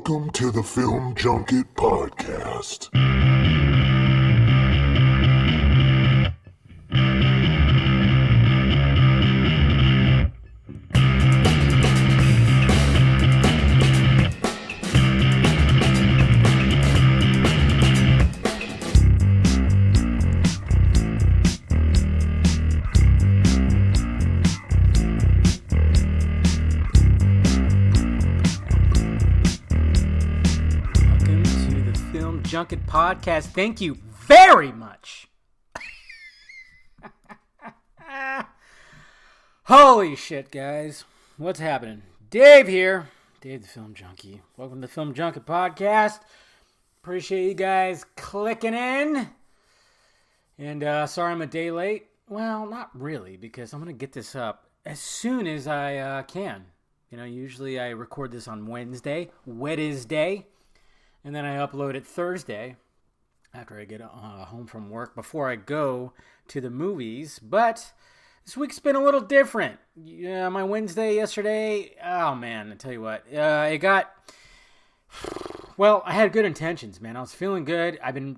Welcome to the Film Junket Podcast. Junket Podcast. Thank you very much. Holy shit, guys. What's happening? Dave here. Dave the Film Junkie. Welcome to the Film Junket Podcast. Appreciate you guys clicking in. And sorry I'm a day late. Well, not really, because I'm going to get this up as soon as I can. You know, usually I record this on Wednesday. And then I upload it Thursday after I get home from work before I go to the movies. But this week's been a little different. Yeah, my Wednesday yesterday, oh man, I tell you what, well, I had good intentions, man. I was feeling good. I've been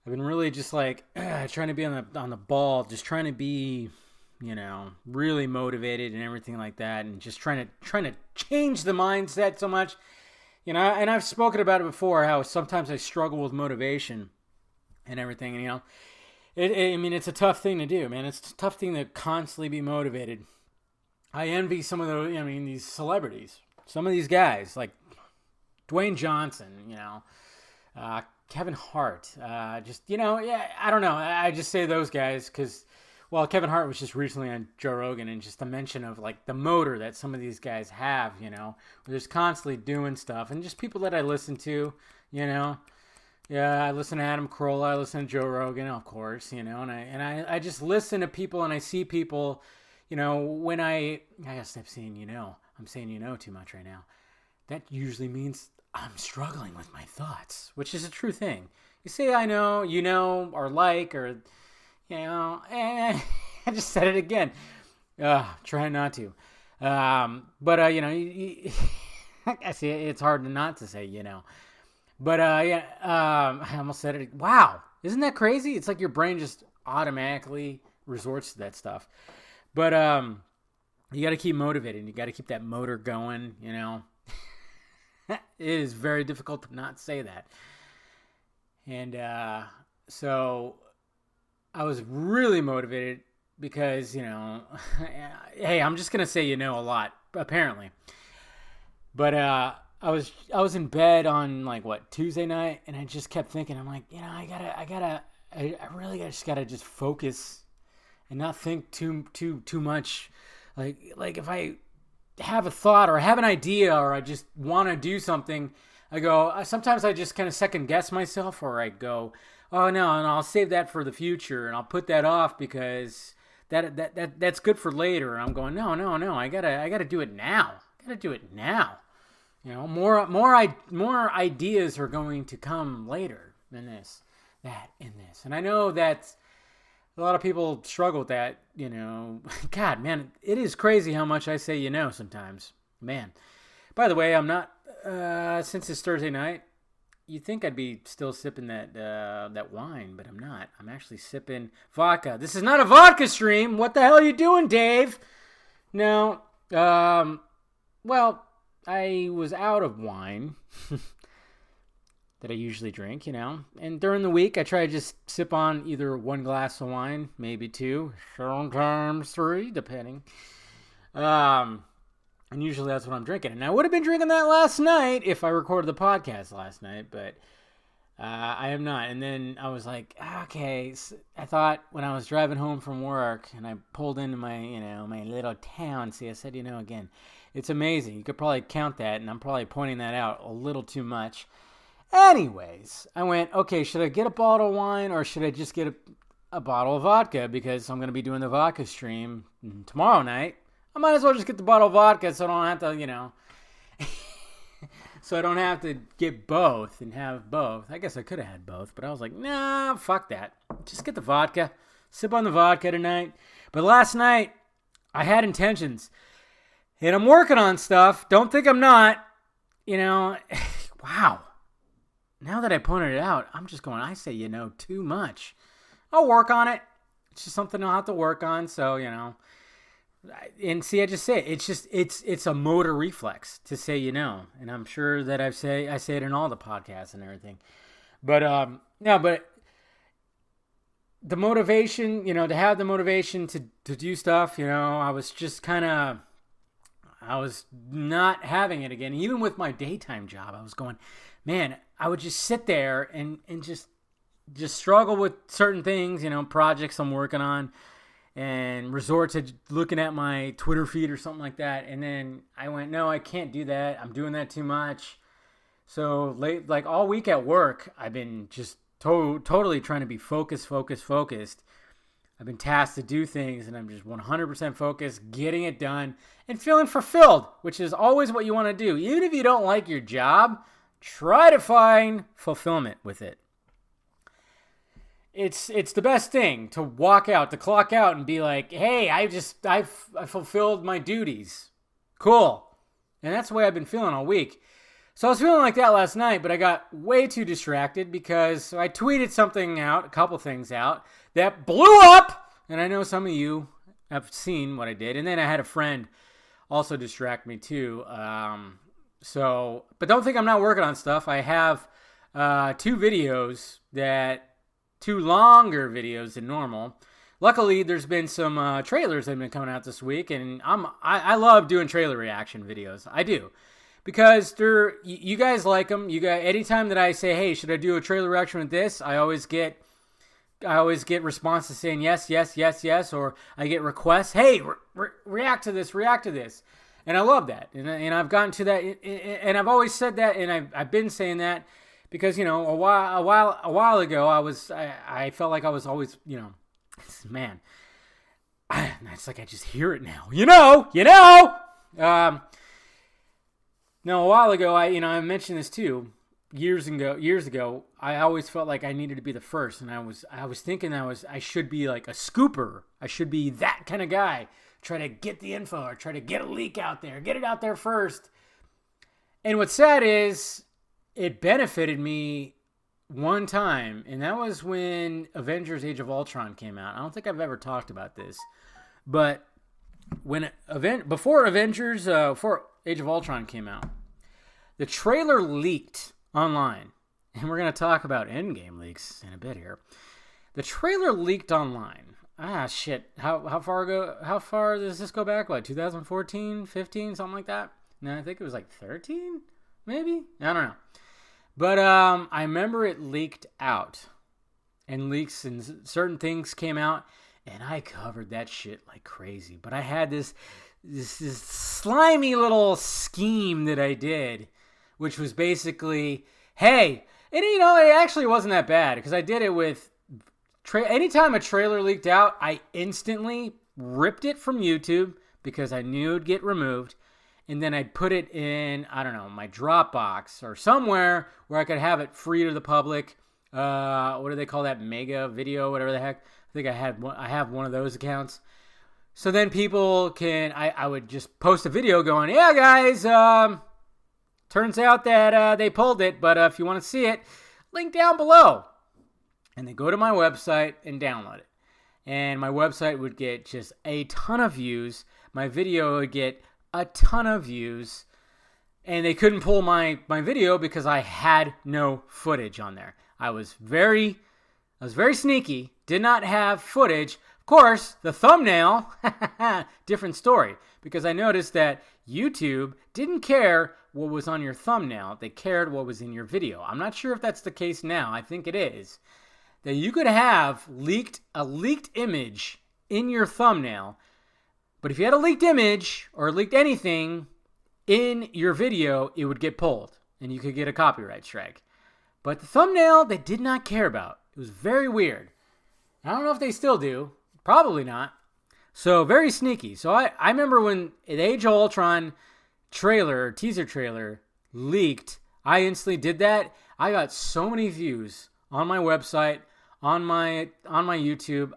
really just like trying to be on the ball, just trying to be, you know, really motivated and everything like that, and just trying to change the mindset so much. You know, and I've spoken about it before, how sometimes I struggle with motivation and everything. And, you know, I mean, it's a tough thing to do, man. It's a tough thing to constantly be motivated. I envy some of these celebrities. Some of these guys, like Dwayne Johnson, you know, Kevin Hart. Just, you know, yeah, I don't know. I just say those guys because, well, Kevin Hart was just recently on Joe Rogan, and just the mention of like the motor that some of these guys have, you know, they're just constantly doing stuff, and just people that I listen to, you know, yeah, I listen to Adam Carolla, I listen to Joe Rogan, of course, you know, and I just listen to people, and I see people, you know, when I gotta stop saying, you know, I'm saying, you know, too much right now. That usually means I'm struggling with my thoughts, which is a true thing. You say I know, you know, or like, or you know, I just said it again. Try not to. But you know, I see it's hard not to say, you know. But yeah, I almost said it. Wow, isn't that crazy? It's like your brain just automatically resorts to that stuff. But you got to keep motivated. You got to keep that motor going. You know, it is very difficult to not say that. And so I was really motivated because, you know, hey, I'm just going to say, you know, a lot, apparently. But I was in bed on like Tuesday night, and I just kept thinking, I'm like, you know, I really just gotta just focus and not think too much. Like if I have a thought or I have an idea or I just want to do something, sometimes I just kind of second guess myself, or I go, oh no, and I'll save that for the future, and I'll put that off because that's good for later. And I'm going, no, I gotta do it now. You know, more ideas are going to come later than this, that, and this. And I know that a lot of people struggle with that. You know, God, man, it is crazy how much I say you know sometimes, man. By the way, I'm not since it's Thursday night. You'd think I'd be still sipping that wine, but I'm not. I'm actually sipping vodka. This is not a vodka stream. What the hell are you doing, Dave? No. Well, I was out of wine that I usually drink, you know. And during the week, I try to just sip on either one glass of wine, maybe two, sometimes three, depending. And usually that's what I'm drinking. And I would have been drinking that last night if I recorded the podcast last night, but I am not. And then I was like, okay. So I thought when I was driving home from work and I pulled into my little town. See, I said, again, it's amazing. You could probably count that, and I'm probably pointing that out a little too much. Anyways, I went, okay, should I get a bottle of wine or should I just get a bottle of vodka, because I'm going to be doing the vodka stream tomorrow night. I might as well just get the bottle of vodka so I don't have to, so I don't have to get both and have both. I guess I could have had both, but I was like, nah, fuck that. Just get the vodka. Sip on the vodka tonight. But last night, I had intentions. And I'm working on stuff. Don't think I'm not. wow. Now that I pointed it out, I'm just going, I say, too much. I'll work on it. It's just something I'll have to work on. So, and see, I just say it. It's a motor reflex to say, and I'm sure that I say it in all the podcasts and everything. But, but the motivation, to have the motivation to do stuff, I was just I was not having it again. Even with my daytime job, I was going, man, I would just sit there and just struggle with certain things, projects I'm working on, and resort to looking at my Twitter feed or something like that. And then I went, no, I can't do that. I'm doing that too much. So late, like all week at work, I've been just totally trying to be focused. I've been tasked to do things, and I'm just 100% focused, getting it done, and feeling fulfilled, which is always what you want to do. Even if you don't like your job, try to find fulfillment with it. It's the best thing to walk out, to clock out, and be like, hey, I fulfilled my duties. Cool. And that's the way I've been feeling all week. So I was feeling like that last night, but I got way too distracted because I tweeted something out, a couple things out, that blew up. And I know some of you have seen what I did. And then I had a friend also distract me too. But don't think I'm not working on stuff. I have two longer videos than normal. Luckily, there's been some trailers that have been coming out this week, and I love doing trailer reaction videos. I do. Because you guys like them. Anytime that I say, hey, should I do a trailer reaction with this? I always get responses saying yes, yes, yes, yes, or I get requests, hey, react to this. And I love that. And I've gotten to that, and I've always said that, and I've been saying that because, a while ago, I felt like I was always, man, it's like I just hear it now. No, a while ago, I mentioned this too. Years ago, I always felt like I needed to be the first, and I was thinking I should be like a scooper. I should be that kind of guy. Try to get the info or try to get a leak out there, get it out there first. And what's sad is it benefited me one time, and that was when Avengers Age of Ultron came out. I don't think I've ever talked about this, but before Age of Ultron came out, the trailer leaked online, and we're going to talk about Endgame leaks in a bit here. The trailer leaked online. Shit. How far does this go back? What, 2014, 15, something like that? No, I think it was like 13, maybe? I don't know. But I remember it leaked out, and leaks and certain things came out, and I covered that shit like crazy. But I had this slimy little scheme that I did, which was basically, hey, and it actually wasn't that bad because I did it with, anytime a trailer leaked out, I instantly ripped it from YouTube because I knew it would get removed, and then I'd put it in, I don't know, my Dropbox or somewhere where I could have it free to the public. What do they call that? Mega Video, whatever the heck. I think I have one of those accounts. So then people can, I would just post a video going, yeah, guys, turns out that they pulled it, but if you want to see it, link down below. And they go to my website and download it. And my website would get just a ton of views. My video would get a ton of views. And they couldn't pull my video because I had no footage on there. I was very sneaky, did not have footage. Of course, the thumbnail, different story, because I noticed that YouTube didn't care what was on your thumbnail. They cared what was in your video. I'm not sure if that's the case now. I think it is. That you could have a leaked image in your thumbnail, but if you had a leaked image or leaked anything in your video, it would get pulled, and you could get a copyright strike. But the thumbnail, they did not care about. It was very weird. I don't know if they still do. Probably not. So, very sneaky. So, I remember when the Age of Ultron teaser trailer leaked, I instantly did that. I got so many views on my website, on my YouTube.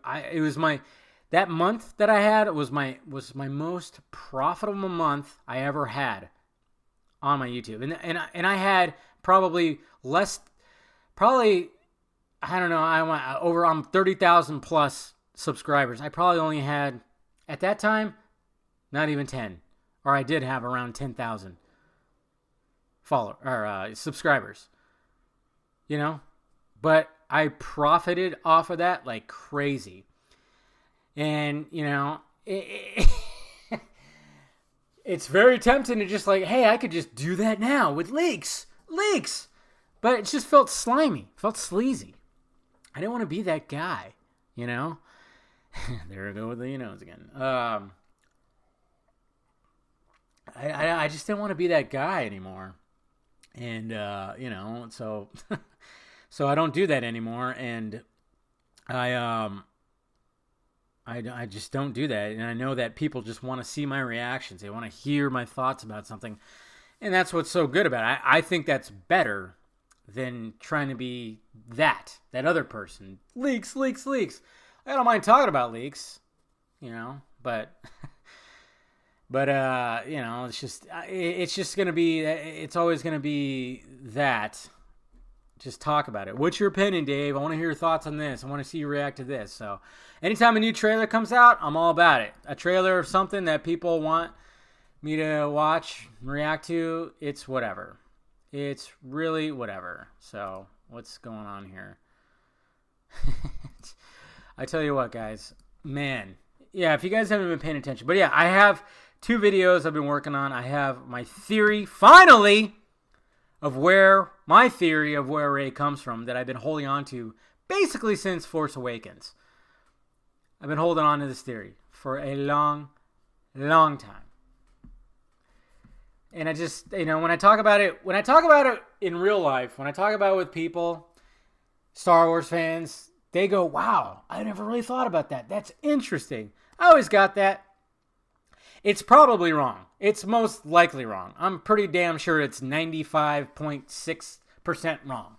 That month that I had was my most profitable month I ever had on my YouTube, and I had probably I don't know, I went over 30,000 plus subscribers. I probably only had at that time not even 10, or I did have around 10,000 subscribers. You know, but I profited off of that like crazy, and you know, it's very tempting to just like, hey, I could just do that now with leaks, but it just felt slimy, felt sleazy. I didn't want to be that guy, you know. There I go with the again. I just didn't want to be that guy anymore, and you know, so so I don't do that anymore, and I just don't do that, and I know that people just want to see my reactions. They want to hear my thoughts about something, and that's what's so good about it. I think that's better than trying to be that other person. Leaks. I don't mind talking about leaks, you know, but you know, it's just gonna be, it's always gonna be that. Just talk about it. What's your opinion, Dave? I want to hear your thoughts on this. I want to see you react to this. So anytime a new trailer comes out, I'm all about it. A trailer of something that people want me to watch, react to, it's whatever. It's really whatever. So what's going on here? I tell you what, guys. Man. Yeah, if you guys haven't been paying attention. But yeah, I have 2 videos I've been working on. I have my theory, finally, of where Rey comes from, that I've been holding on to basically since Force Awakens. I've been holding on to this theory for a long time. And I just, you know, when I talk about it in real life, when I talk about it with people, Star Wars fans, they go, wow, I never really thought about that. That's interesting. I always got that. It's probably wrong. It's most likely wrong. I'm pretty damn sure it's 95.6% wrong.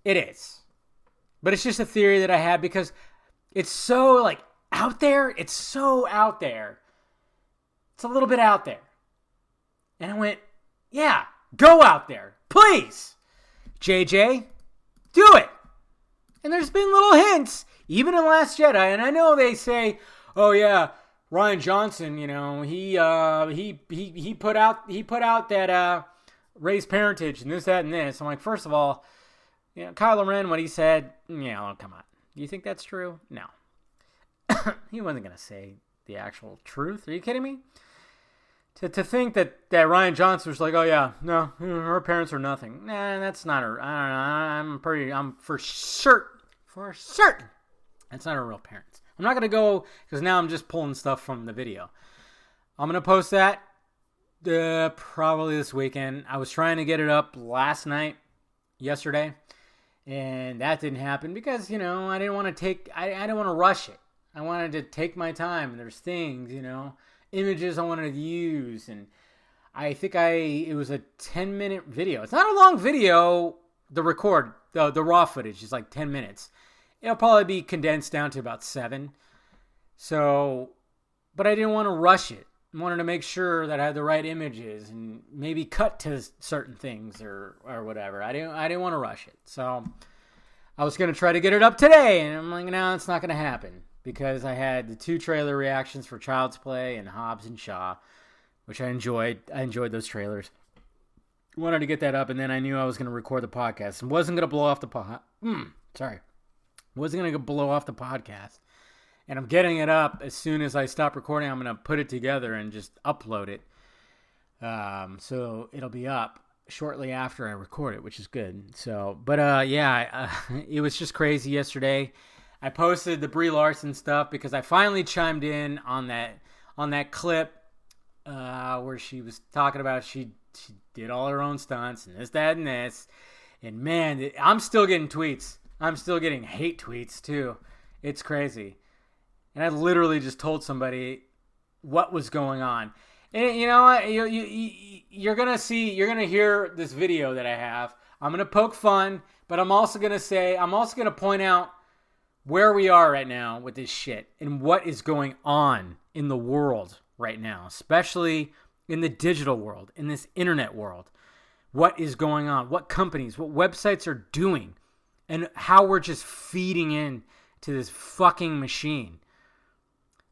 It is. But it's just a theory that I have because it's so, like, out there. It's so out there. It's a little bit out there. And I went, yeah, go out there. Please. JJ, do it. And there's been little hints, even in Last Jedi. And I know they say, oh, yeah, Rian Johnson, you know, he put out that Rey's parentage and this, that, and this. I'm like, first of all, you know, Kylo Ren, what he said, yeah, oh, come on. Do you think that's true? No. He wasn't going to say the actual truth. Are you kidding me? To think that Rian Johnson was like, oh yeah, no, her parents are nothing. Nah, that's not her. I don't know. I'm for certain. That's not her real parents. I'm not going to go, because now I'm just pulling stuff from the video. I'm going to post that probably this weekend. I was trying to get it up yesterday, and that didn't happen because, you know, I didn't want to I didn't want to rush it. I wanted to take my time, and there's things, you know, images I wanted to use, and I think it was a 10-minute video. It's not a long video, the raw footage is like 10 minutes. It'll probably be condensed down to about 7. So, but I didn't want to rush it. I wanted to make sure that I had the right images and maybe cut to certain things or whatever. I didn't want to rush it. So I was going to try to get it up today, and I'm like, no, it's not going to happen because I had the 2 trailer reactions for Child's Play and Hobbs and Shaw, which I enjoyed. I enjoyed those trailers. Wanted to get that up, and then I knew I was going to record the podcast and wasn't going to blow off the wasn't going to blow off the podcast. And I'm getting it up as soon as I stop recording. I'm going to put it together and just upload it. So it'll be up shortly after I record it, which is good. So, but it was just crazy yesterday. I posted the Brie Larson stuff because I finally chimed in on that clip where she was talking about she did all her own stunts and this, that, and this. And man, I'm still getting tweets. I'm still getting hate tweets too. It's crazy. And I literally just told somebody what was going on. And you know what? You're going to hear this video that I have. I'm going to poke fun, but I'm also going to point out where we are right now with this shit and what is going on in the world right now, especially in the digital world, in this internet world, what is going on, what companies, what websites are doing, and how we're just feeding in to this fucking machine.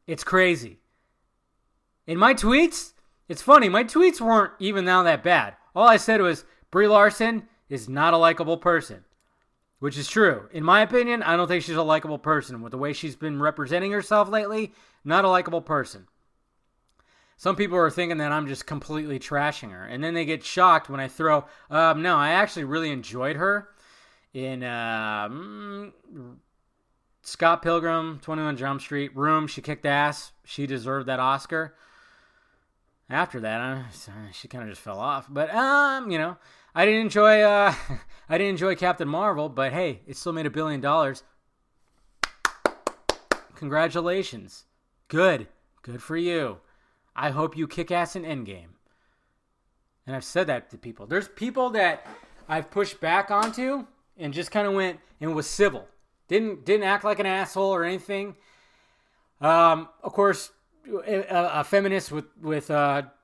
It's crazy. In my tweets, it's funny, my tweets weren't even now that bad. All I said was, Brie Larson is not a likable person, which is true. In my opinion, I don't think she's a likable person. With the way she's been representing herself lately, not a likable person. Some people are thinking that I'm just completely trashing her. And then they get shocked when I throw... no, I actually really enjoyed her in Scott Pilgrim, 21 Jump Street, Room. She kicked ass. She deserved that Oscar. After that, she kind of just fell off. But, I didn't enjoy Captain Marvel, but hey, it still made $1 billion. Congratulations. Good for you. I hope you kick ass in Endgame. And I've said that to people. There's people that I've pushed back onto and just kind of went and was civil. Didn't act like an asshole or anything. Of course, a feminist with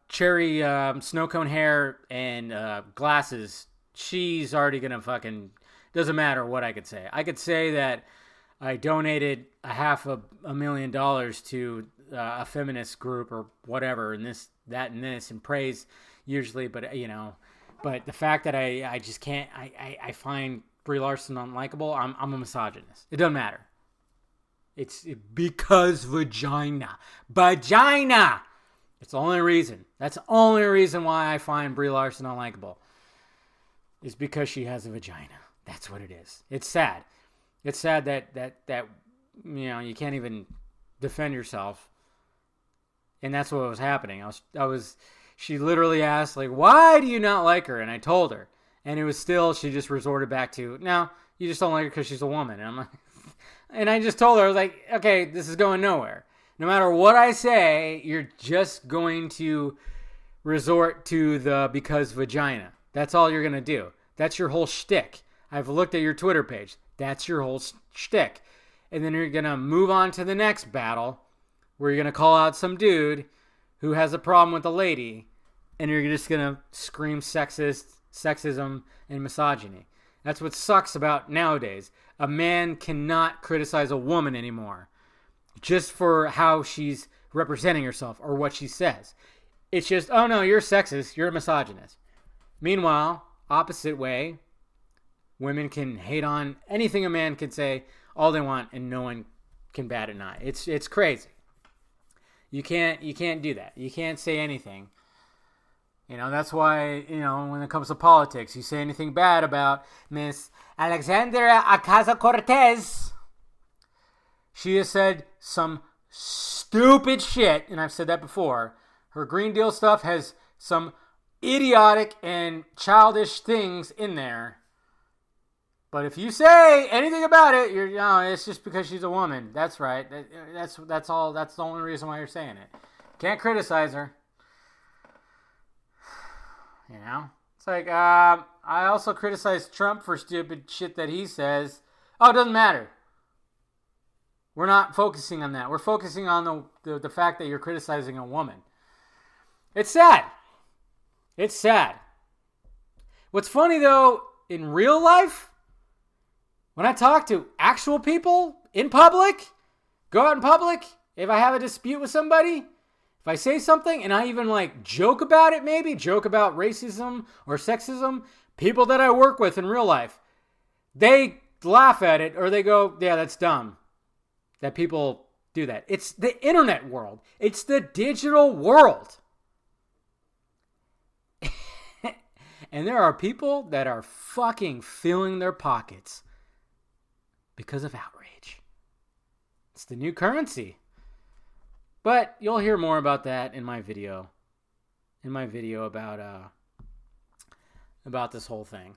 cherry snow cone hair and glasses, she's already gonna fucking... Doesn't matter what I could say. I could say that I donated $500,000 to a feminist group or whatever, and this, that, and this, and praise usually, but but the fact that I just can't, I find Brie Larson unlikable. I'm a misogynist. It doesn't matter. It's because vagina. It's the only reason. That's the only reason why I find Brie Larson unlikable. Is because she has a vagina. That's what it is. It's sad. It's sad that you can't even defend yourself. And that's what was happening. She literally asked, like, why do you not like her? And I told her. And it was still, she just resorted back to, no, you just don't like her because she's a woman. And I'm like, and I just told her, I was like, okay, this is going nowhere. No matter what I say, you're just going to resort to the because vagina. That's all you're going to do. That's your whole shtick. I've looked at your Twitter page. That's your whole shtick. And then you're going to move on to the next battle where you're going to call out some dude who has a problem with a lady, and you're just going to scream sexism, and misogyny. That's what sucks about nowadays. A man cannot criticize a woman anymore just for how she's representing herself or what she says. It's just, oh no, you're sexist, you're a misogynist. Meanwhile, opposite way, women can hate on anything a man can say all they want, and no one can bat an eye. It's crazy. You can't do that. You can't say anything. That's why, when it comes to politics, you say anything bad about Miss Alexandria Ocasio-Cortez, she has said some stupid shit, and I've said that before. Her Green Deal stuff has some idiotic and childish things in there. But if you say anything about it, it's just because she's a woman. That's right. That's all. That's the only reason why you're saying it. Can't criticize her. It's like, I also criticize Trump for stupid shit that he says. Oh, it doesn't matter. We're not focusing on that. We're focusing on the fact that you're criticizing a woman. It's sad. It's sad. What's funny, though, in real life, when I talk to actual people in public, go out in public, if I have a dispute with somebody, if I say something and I even joke about it, maybe joke about racism or sexism, people that I work with in real life, they laugh at it or they go, yeah, that's dumb that people do that. It's the internet world. It's the digital world. And there are people that are fucking filling their pockets because of outrage. It's the new currency. But you'll hear more about that in my video. About this whole thing,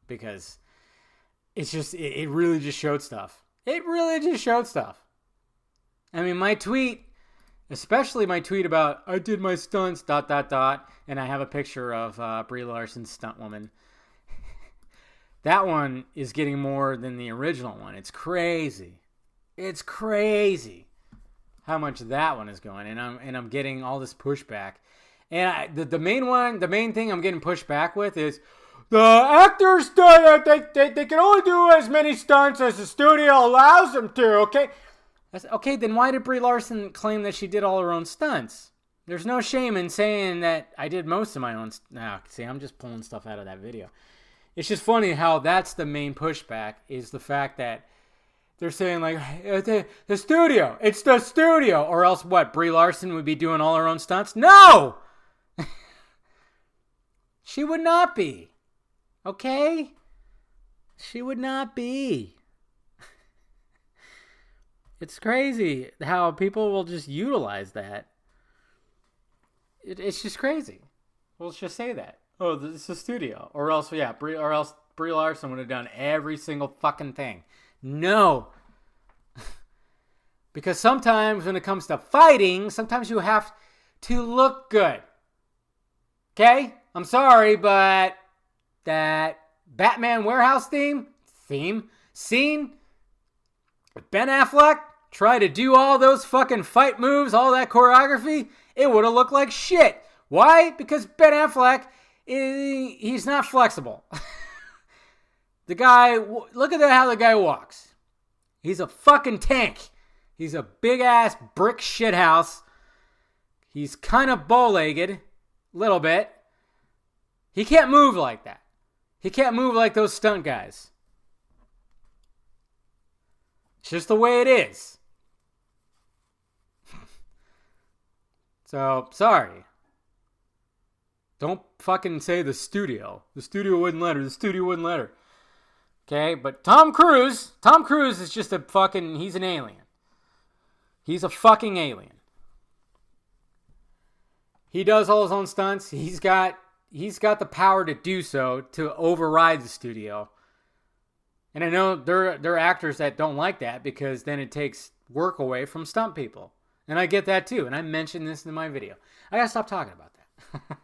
because it's just it really just showed stuff. It really just showed stuff. I mean, my tweet, especially my tweet about I did my stunts ... and I have a picture of Brie Larson's stunt woman. That one is getting more than the original one. It's crazy. It's crazy how much that one is going. And I'm getting all this pushback. And the main thing I'm getting pushed back with is the actors, they can only do as many stunts as the studio allows them to, okay? Okay, then why did Brie Larson claim that she did all her own stunts? There's no shame in saying that I did most of my own. See, I'm just pulling stuff out of that video. It's just funny how that's the main pushback, is the fact that they're saying, like, the studio. It's the studio. Or else what? Brie Larson would be doing all her own stunts? No! She would not be. Okay? She would not be. It's crazy how people will just utilize that. It's just crazy. Well, let's just say that. Oh, this is a studio. Or else Brie Larson would have done every single fucking thing. No. Because sometimes when it comes to fighting, sometimes you have to look good. Okay? I'm sorry, but that Batman warehouse scene with Ben Affleck try to do all those fucking fight moves, all that choreography, it would have looked like shit. Why? Because Ben Affleck, he's not flexible. The guy, look at how the guy walks. He's a fucking tank. He's a big-ass brick shithouse. He's kind of bow-legged, a little bit. He can't move like that. He can't move like those stunt guys. It's just the way it is. So, sorry. Don't fucking say the studio. The studio wouldn't let her. The studio wouldn't let her. Okay, but Tom Cruise is just a fucking, he's an alien. He's a fucking alien. He does all his own stunts. He's got the power to do so, to override the studio. And I know there are actors that don't like that, because then it takes work away from stunt people. And I get that too. And I mentioned this in my video. I gotta stop talking about that.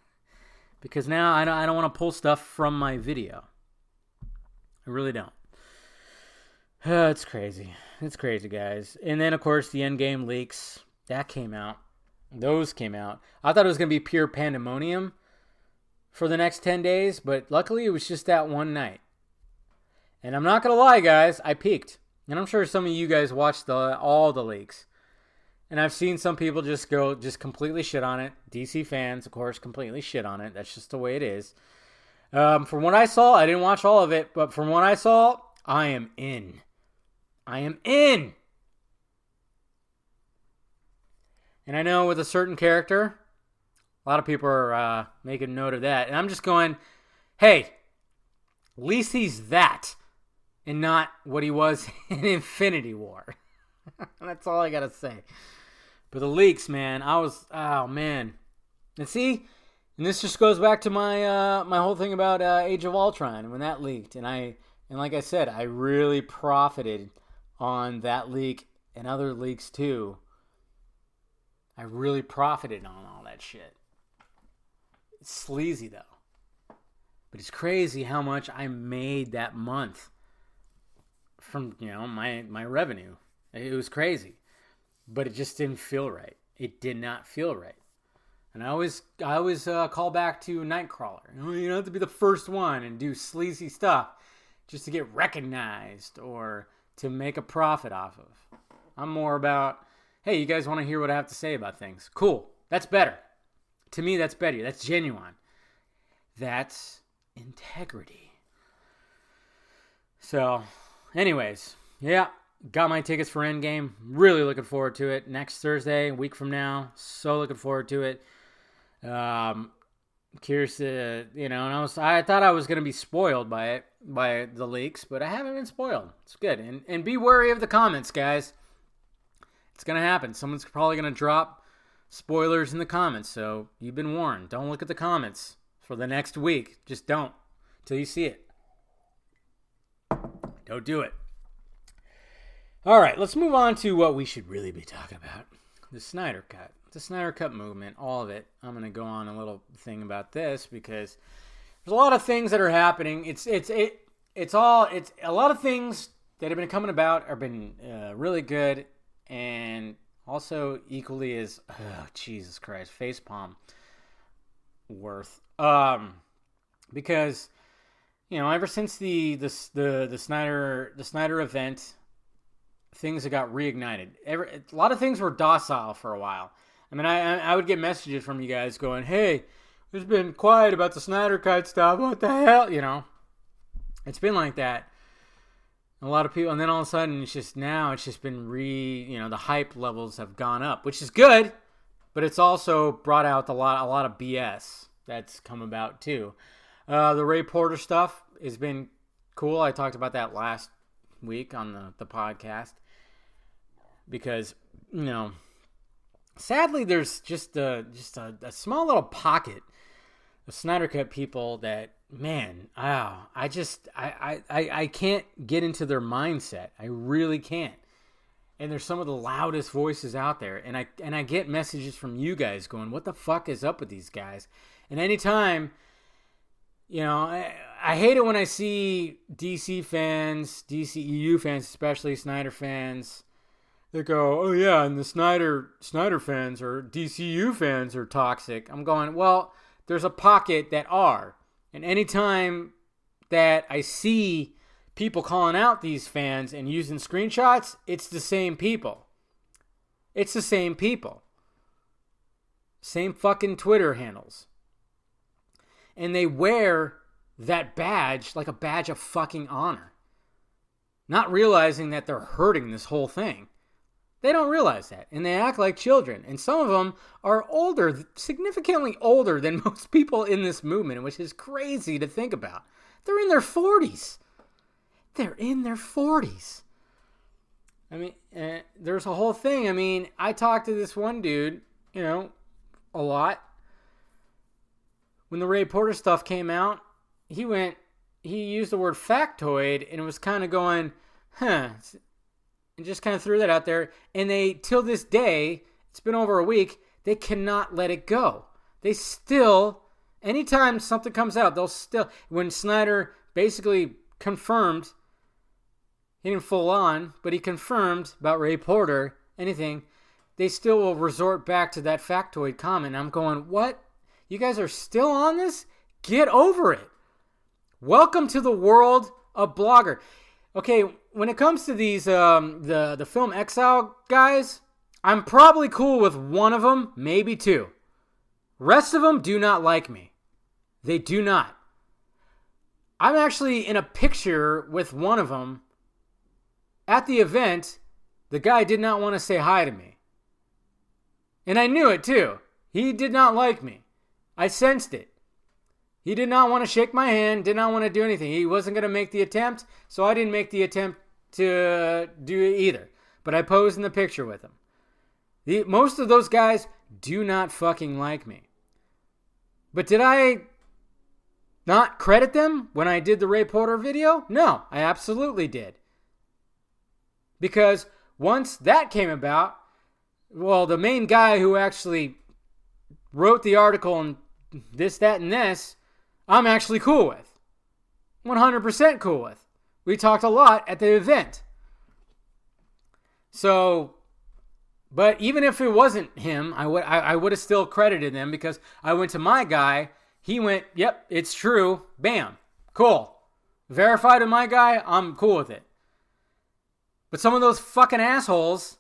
Because now I don't want to pull stuff from my video. I really don't. It's crazy. It's crazy, guys. And then, of course, the Endgame leaks. That came out. Those came out. I thought it was going to be pure pandemonium for the next 10 days. But luckily, it was just that one night. And I'm not going to lie, guys. I peeked. And I'm sure some of you guys watched all the leaks. And I've seen some people just completely shit on it. DC fans, of course, completely shit on it. That's just the way it is. From what I saw, I didn't watch all of it, but from what I saw, I am in. I am in! And I know with a certain character, a lot of people are making note of that. And I'm just going, hey, at least he's that, and not what he was in Infinity War. That's all I gotta say. But the leaks, man, oh man. And see, and this just goes back to my my whole thing about Age of Ultron, when that leaked. And like I said, I really profited on that leak and other leaks too. I really profited on all that shit. It's sleazy though. But it's crazy how much I made that month from, my revenue. It was crazy. But it just didn't feel right. It did not feel right. And I always call back to Nightcrawler. You don't have to be the first one and do sleazy stuff just to get recognized or to make a profit off of. I'm more about, hey, you guys want to hear what I have to say about things? Cool. That's better. To me, that's better. That's genuine. That's integrity. So, anyways, yeah. Got my tickets for Endgame. Really looking forward to it. Next Thursday, a week from now. So looking forward to it. Curious to, and I thought I was going to be spoiled by the leaks, but I haven't been spoiled. It's good. And be wary of the comments, guys. It's going to happen. Someone's probably going to drop spoilers in the comments. So you've been warned. Don't look at the comments for the next week. Just don't until you see it. Don't do it. All right, let's move on to what we should really be talking about. The Snyder Cut. The Snyder Cut movement, all of it. I'm going to go on a little thing about this because there's a lot of things that are happening. It's a lot of things that have been coming about have been really good, and also equally as Jesus Christ, facepalm. worth. Because ever since the Snyder event, things have got reignited. A lot of things were docile for a while. I mean, I would get messages from you guys going, "Hey, there's been quiet about the Snyder Cut stuff. What the hell?" It's been like that. A lot of people, and then all of a sudden, it's just been the hype levels have gone up, which is good, but it's also brought out a lot of BS that's come about too. The Ray Porter stuff has been cool. I talked about that last week on the podcast because sadly there's just a small little pocket of Snyder Cut people that, man, I can't get into their mindset. I really can't. And they're some of the loudest voices out there. And I get messages from you guys going, "What the fuck is up with these guys?" And anytime, I hate it when I see DC fans, DCEU fans, especially Snyder fans, they go, "Oh yeah, and the Snyder fans or DCU fans are toxic." I'm going, well, there's a pocket that are. And anytime that I see people calling out these fans and using screenshots, it's the same people. It's the same people. Same fucking Twitter handles. And they wear that badge like a badge of fucking honor. Not realizing that they're hurting this whole thing. They don't realize that. And they act like children. And some of them are older, significantly older than most people in this movement, which is crazy to think about. They're in their 40s. They're in their 40s. I mean, there's a whole thing. I mean, I talked to this one dude, a lot. When the Ray Porter stuff came out, he used the word factoid, and it was kind of going, and just kind of threw that out there. And they, till this day, it's been over a week, they cannot let it go. They still, anytime something comes out, they'll still, when Snyder basically confirmed, he didn't full on, but he confirmed about Ray Porter, anything, they still will resort back to that factoid comment. I'm going, what? You guys are still on this? Get over it. Welcome to the world of blogger. Okay, when it comes to these the Film Exile guys, I'm probably cool with one of them, maybe two. Rest of them do not like me. They do not. I'm actually in a picture with one of them at the event. The guy did not want to say hi to me. And I knew it too. He did not like me. I sensed it. He did not want to shake my hand, did not want to do anything. He wasn't going to make the attempt, so I didn't make the attempt to do it either. But I posed in the picture with him. Most of those guys do not fucking like me. But did I not credit them when I did the Ray Porter video? No, I absolutely did. Because once that came about, well, the main guy who actually wrote the article and this, that, and this, I'm actually cool with. 100% cool with. We talked a lot at the event. So, but even if it wasn't him, I would have still credited them because I went to my guy. He went, yep, it's true. Bam. Cool. Verified with my guy, I'm cool with it. But some of those fucking assholes,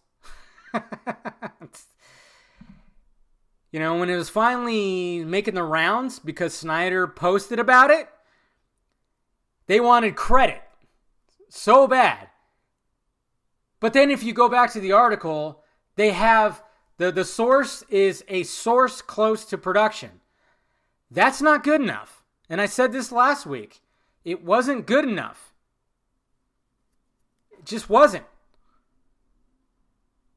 when it was finally making the rounds because Snyder posted about it, they wanted credit so bad. But then if you go back to the article, they have the source is a source close to production. That's not good enough. And I said this last week. It wasn't good enough. It just wasn't.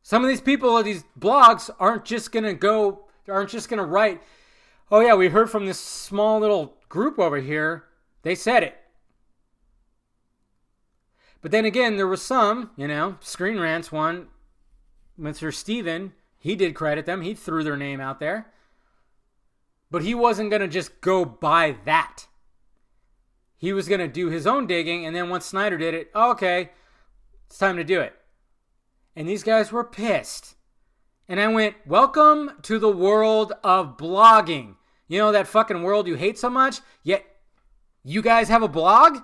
Some of these people of these blogs aren't just going to write, "Oh yeah, we heard from this small little group over here. They said it." But then again, there was some, Screen Rant's one, Mr. Steven, he did credit them. He threw their name out there. But he wasn't going to just go by that. He was going to do his own digging, and then once Snyder did it, okay, it's time to do it. And these guys were pissed. And I went, welcome to the world of blogging. You know, that fucking world you hate so much, yet you guys have a blog?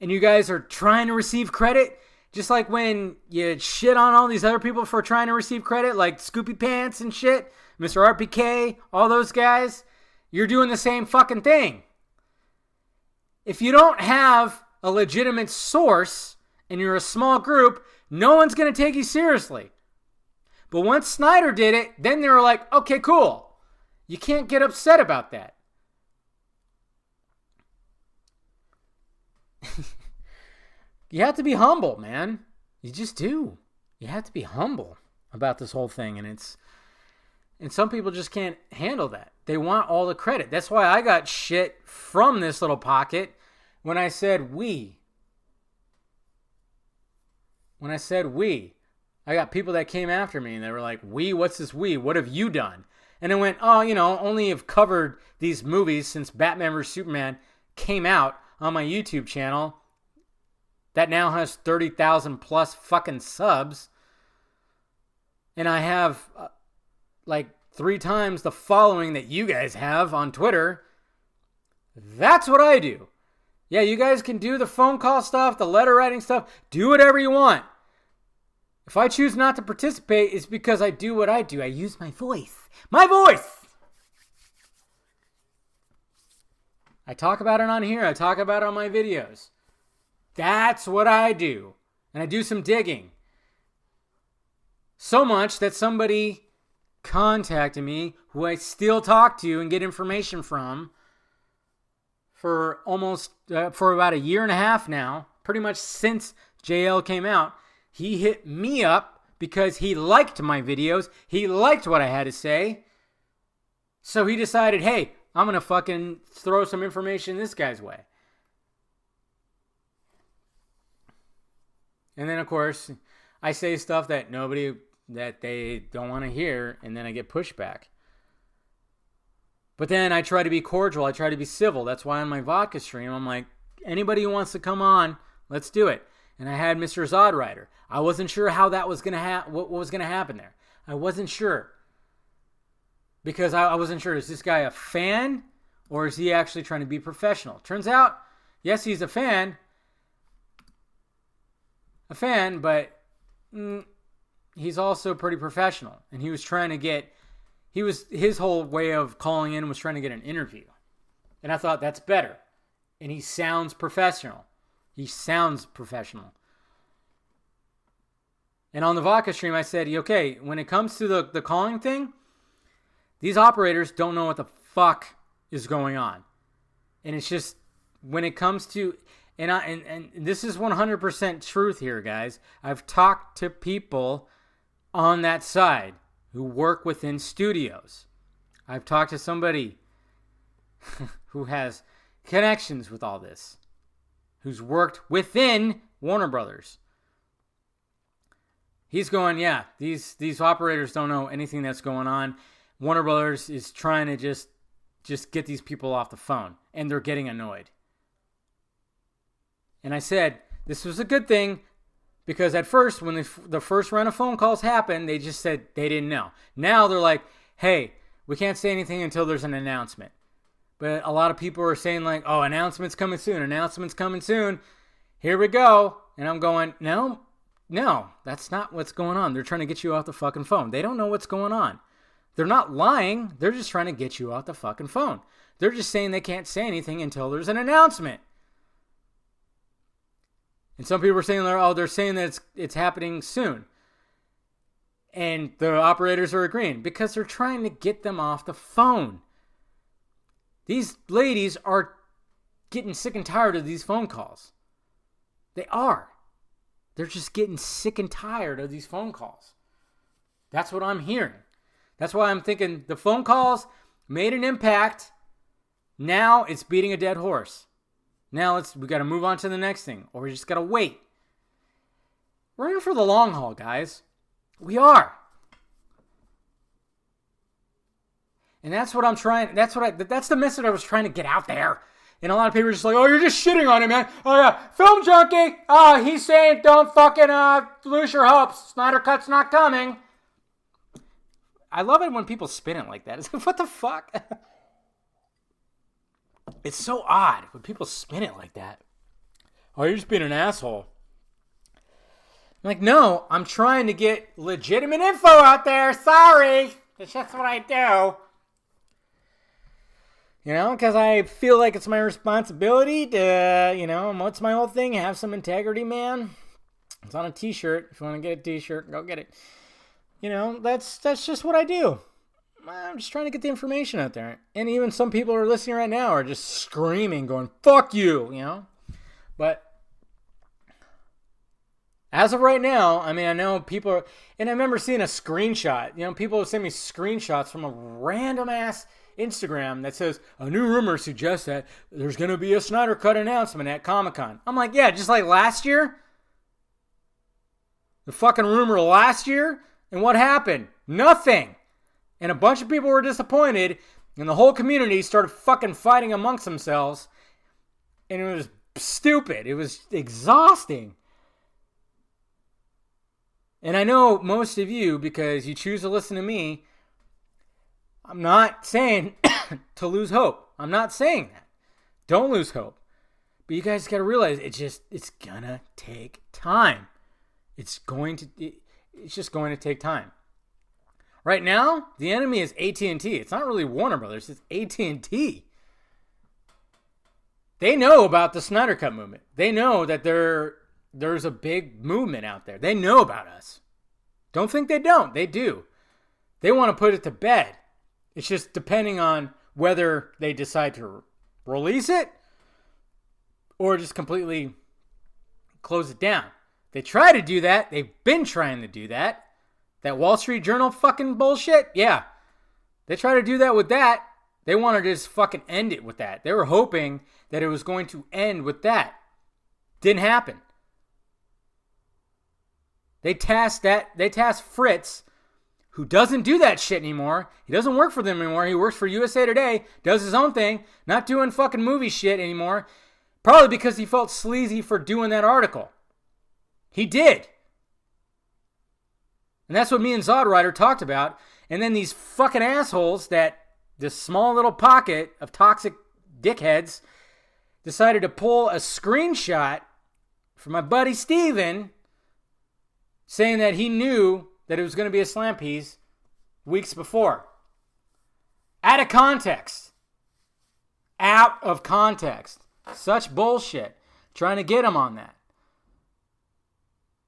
And you guys are trying to receive credit? Just like when you shit on all these other people for trying to receive credit, like Scoopy Pants and shit, Mr. RPK, all those guys, you're doing the same fucking thing. If you don't have a legitimate source and you're a small group, no one's going to take you seriously. But once Snyder did it, then they were like, okay, cool. You can't get upset about that. You have to be humble, man. You just do. You have to be humble about this whole thing. And some people just can't handle that. They want all the credit. That's why I got shit from this little pocket when I said we. When I said we. I got people that came after me and they were like, we? What's this we? What have you done? And I went, oh, only have covered these movies since Batman vs. Superman came out on my YouTube channel that now has 30,000 plus fucking subs. And I have like 3 times the following that you guys have on Twitter. That's what I do. Yeah, you guys can do the phone call stuff, the letter writing stuff. Do whatever you want. If I choose not to participate, it's because I do what I do. I use my voice. My voice! I talk about it on here. I talk about it on my videos. That's what I do. And I do some digging. So much that somebody contacted me, who I still talk to and get information from, for about a year and a half now, pretty much since JL came out. He hit me up because he liked my videos. He liked what I had to say. So he decided, hey, I'm going to fucking throw some information this guy's way. And then, of course, I say stuff that they don't want to hear, and then I get pushback. But then I try to be cordial. I try to be civil. That's why on my vodka stream, I'm like, anybody who wants to come on, let's do it. And I had Mr. Zodrider. I wasn't sure how that was going to what was going to happen there. I wasn't sure. Because I wasn't sure, is this guy a fan or is he actually trying to be professional? Turns out, yes, he's a fan. But he's also pretty professional. And he was trying to get, his whole way of calling in was trying to get an interview. And I thought, that's better. And he sounds professional. And on the vodka stream, I said, okay, when it comes to the calling thing, these operators don't know what the fuck is going on. And it's just, when it comes to, and this is 100% truth here, guys. I've talked to people on that side who work within studios. I've talked to somebody who has connections with all this, who's worked within Warner Brothers. He's going, yeah, these operators don't know anything that's going on. Warner Brothers is trying to just get these people off the phone, and they're getting annoyed. And I said, this was a good thing, because at first, when the first round of phone calls happened, they just said they didn't know. Now they're like, hey, we can't say anything until there's an announcement. But a lot of people are saying like, oh, announcement's coming soon. Here we go. And I'm going, no, that's not what's going on. They're trying to get you off the fucking phone. They don't know what's going on. They're not lying. They're just trying to get you off the fucking phone. They're just saying they can't say anything until there's an announcement. And some people are saying, they're saying that it's happening soon. And the operators are agreeing because they're trying to get them off the phone. These ladies are getting sick and tired of these phone calls. They are. They're just getting sick and tired of these phone calls. That's what I'm hearing. That's why I'm thinking the phone calls made an impact. Now it's beating a dead horse. Now we got to move on to the next thing, or we just got to wait. We're in for the long haul, guys. We are. And that's what I'm trying. That's the message I was trying to get out there. And a lot of people are just like, oh, you're just shitting on him, man. Oh, yeah. Film junkie. Oh, he's saying don't fucking lose your hopes. Snyder Cut's not coming. I love it when people spin it like that. It's like, what the fuck? It's so odd when people spin it like that. Oh, you're just being an asshole. I'm like, no, I'm trying to get legitimate info out there. Sorry. That's just what I do. You know, because I feel like it's my responsibility to, you know, what's my whole thing? Have some integrity, man. It's on a t-shirt. If you want to get a t-shirt, go get it. You know, that's just what I do. I'm just trying to get the information out there. And even some people who are listening right now are just screaming, going, fuck you, you know? But as of right now, I mean, I know people are, and I remember seeing a screenshot. You know, people send me screenshots from a random ass Instagram that says, a new rumor suggests that there's going to be a Snyder Cut announcement at Comic-Con. I'm like, yeah, just like last year? The fucking rumor last year? And what happened? Nothing. And a bunch of people were disappointed, and the whole community started fucking fighting amongst themselves, and it was stupid. It was exhausting. And I know most of you, because you choose to listen to me, I'm not saying to lose hope. I'm not saying that. Don't lose hope. But you guys got to realize it's gonna take time. It's just going to take time. Right now, the enemy is AT&T. It's not really Warner Brothers. It's AT&T. They know about the Snyder Cut movement. They know that there's a big movement out there. They know about us. Don't think they don't. They do. They want to put it to bed. It's just depending on whether they decide to release it or just completely close it down. They try to do that. They've been trying to do that. That Wall Street Journal fucking bullshit? Yeah. They try to do that with that. They wanted to just fucking end it with that. They were hoping that it was going to end with that. Didn't happen. They tasked Fritz, who doesn't do that shit anymore. He doesn't work for them anymore. He works for USA Today, does his own thing, not doing fucking movie shit anymore. Probably because he felt sleazy for doing that article. He did. And that's what me and Zodrider talked about. And then these fucking assholes that this small little pocket of toxic dickheads decided to pull a screenshot from my buddy Steven saying that he knew that it was going to be a slam piece weeks before. Out of context. Out of context. Such bullshit. Trying to get him on that.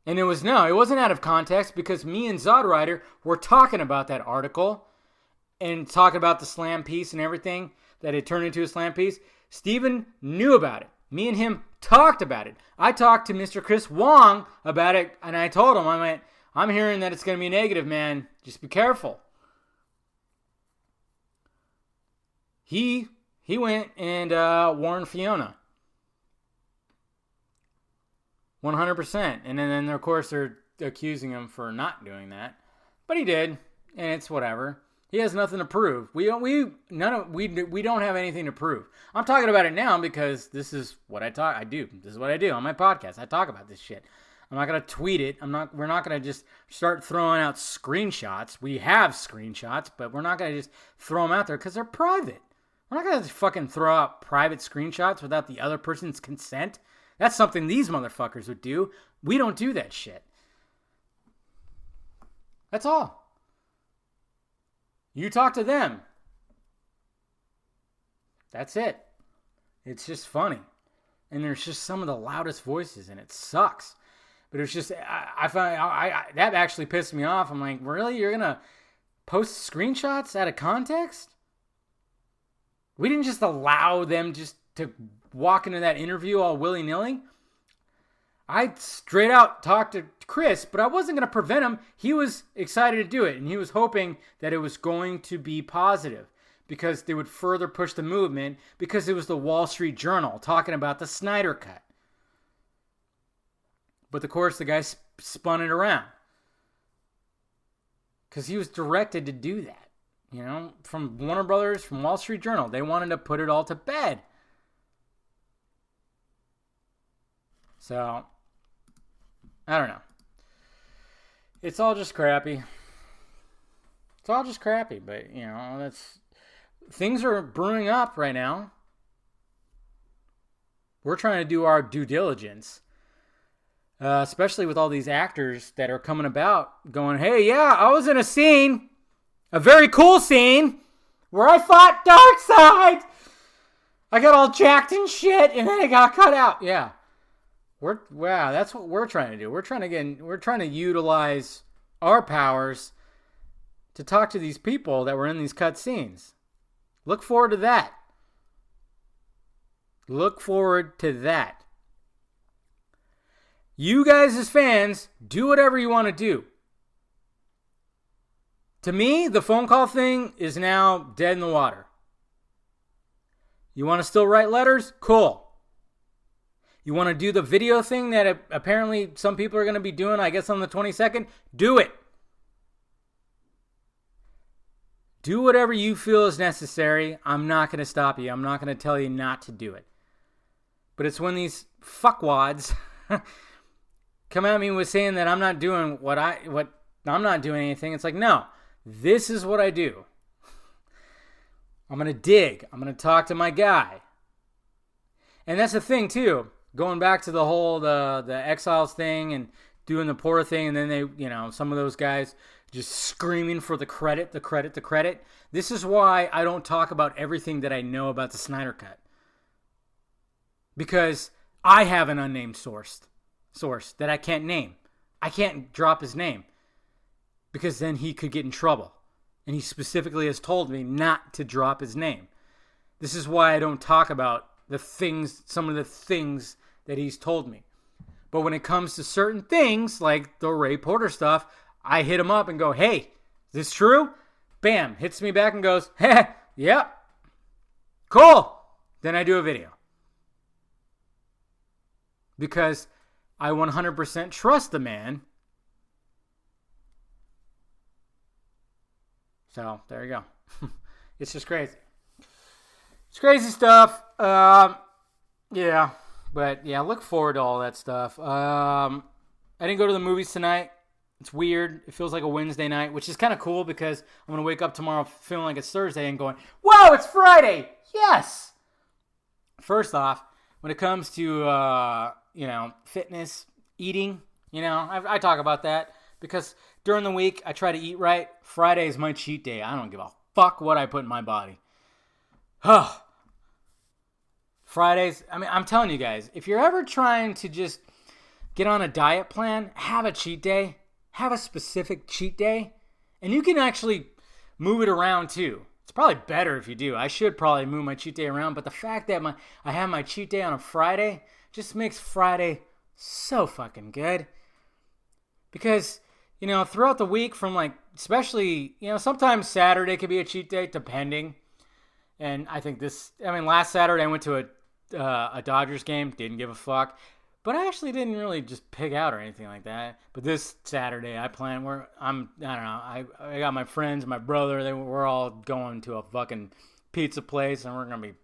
And it wasn't out of context because me and Zodrider were talking about that article and talking about the slam piece and everything that it turned into a slam piece. Steven knew about it. Me and him talked about it. I talked to Mr. Chris Wong about it, and I told him, I'm hearing that it's going to be negative, man. Just be careful. He went and warned Fiona. 100%. And then, of course, they're accusing him for not doing that. But he did, and it's whatever. He has nothing to prove. We don't have anything to prove. I'm talking about it now because this is what I do. This is what I do on my podcast. I talk about this shit. I'm not going to tweet it. We're not going to just start throwing out screenshots. We have screenshots, but we're not going to just throw them out there because they're private. We're not going to fucking throw out private screenshots without the other person's consent. That's something these motherfuckers would do. We don't do that shit. That's all. You talk to them. That's it. It's just funny. And there's just some of the loudest voices, and it sucks. But it was just, I found that actually pissed me off. I'm like, really? You're going to post screenshots out of context? We didn't just allow them just to walk into that interview all willy-nilly. I straight out talked to Chris, but I wasn't going to prevent him. He was excited to do it, and he was hoping that it was going to be positive because they would further push the movement because it was the Wall Street Journal talking about the Snyder Cut. But of course, the guy spun it around because he was directed to do that. You know, from Warner Brothers, from Wall Street Journal. They wanted to put it all to bed. So, I don't know. It's all just crappy. It's all just crappy, but things are brewing up right now. We're trying to do our due diligence, especially with all these actors that are coming about going, hey, yeah, I was in a scene, a very cool scene, where I fought Darkseid. I got all jacked and shit, and then it got cut out. Yeah. That's what we're trying to do. We're trying to utilize our powers to talk to these people that were in these cut scenes. Look forward to that. Look forward to that. You guys as fans, do whatever you want to do. To me, the phone call thing is now dead in the water. You want to still write letters? Cool. You want to do the video thing that apparently some people are going to be doing, I guess on the 22nd? Do it. Do whatever you feel is necessary. I'm not going to stop you. I'm not going to tell you not to do it. But it's when these fuckwads come at me with saying that I'm not doing I'm not doing anything. It's like, no, this is what I do. I'm going to dig. I'm going to talk to my guy. And that's the thing too. Going back to the whole the Exiles thing and doing the poor thing, and then they, some of those guys just screaming for the credit. This is why I don't talk about everything that I know about the Snyder Cut. Because I have an unnamed source that I can't name. I can't drop his name. Because then he could get in trouble. And he specifically has told me not to drop his name. This is why I don't talk about some of the things that he's told me. But when it comes to certain things, like the Ray Porter stuff, I hit him up and go, hey, is this true? Bam, hits me back and goes, hey, yep, cool. Then I do a video. Because I 100% trust the man. So, there you go. It's just crazy. It's crazy stuff. Yeah. But, yeah, look forward to all that stuff. I didn't go to the movies tonight. It's weird. It feels like a Wednesday night, which is kind of cool because I'm going to wake up tomorrow feeling like it's Thursday and going, whoa, it's Friday. Yes. First off, when it comes to, fitness, eating, I talk about that because during the week I try to eat right. Friday is my cheat day. I don't give a fuck what I put in my body. Fridays, I'm telling you guys, if you're ever trying to just get on a diet plan, have a cheat day. Have a specific cheat day. And you can actually move it around too. It's probably better if you do. I should probably move my cheat day around. But the fact that I have my cheat day on a Friday just makes Friday so fucking good. Because, throughout the week from especially, sometimes Saturday could be a cheat day depending. And I think last Saturday I went to a Dodgers game. Didn't give a fuck. But I actually didn't really just pig out or anything like that. But this Saturday, I plan I got my friends, my brother, we're all going to a fucking pizza place, and we're going to be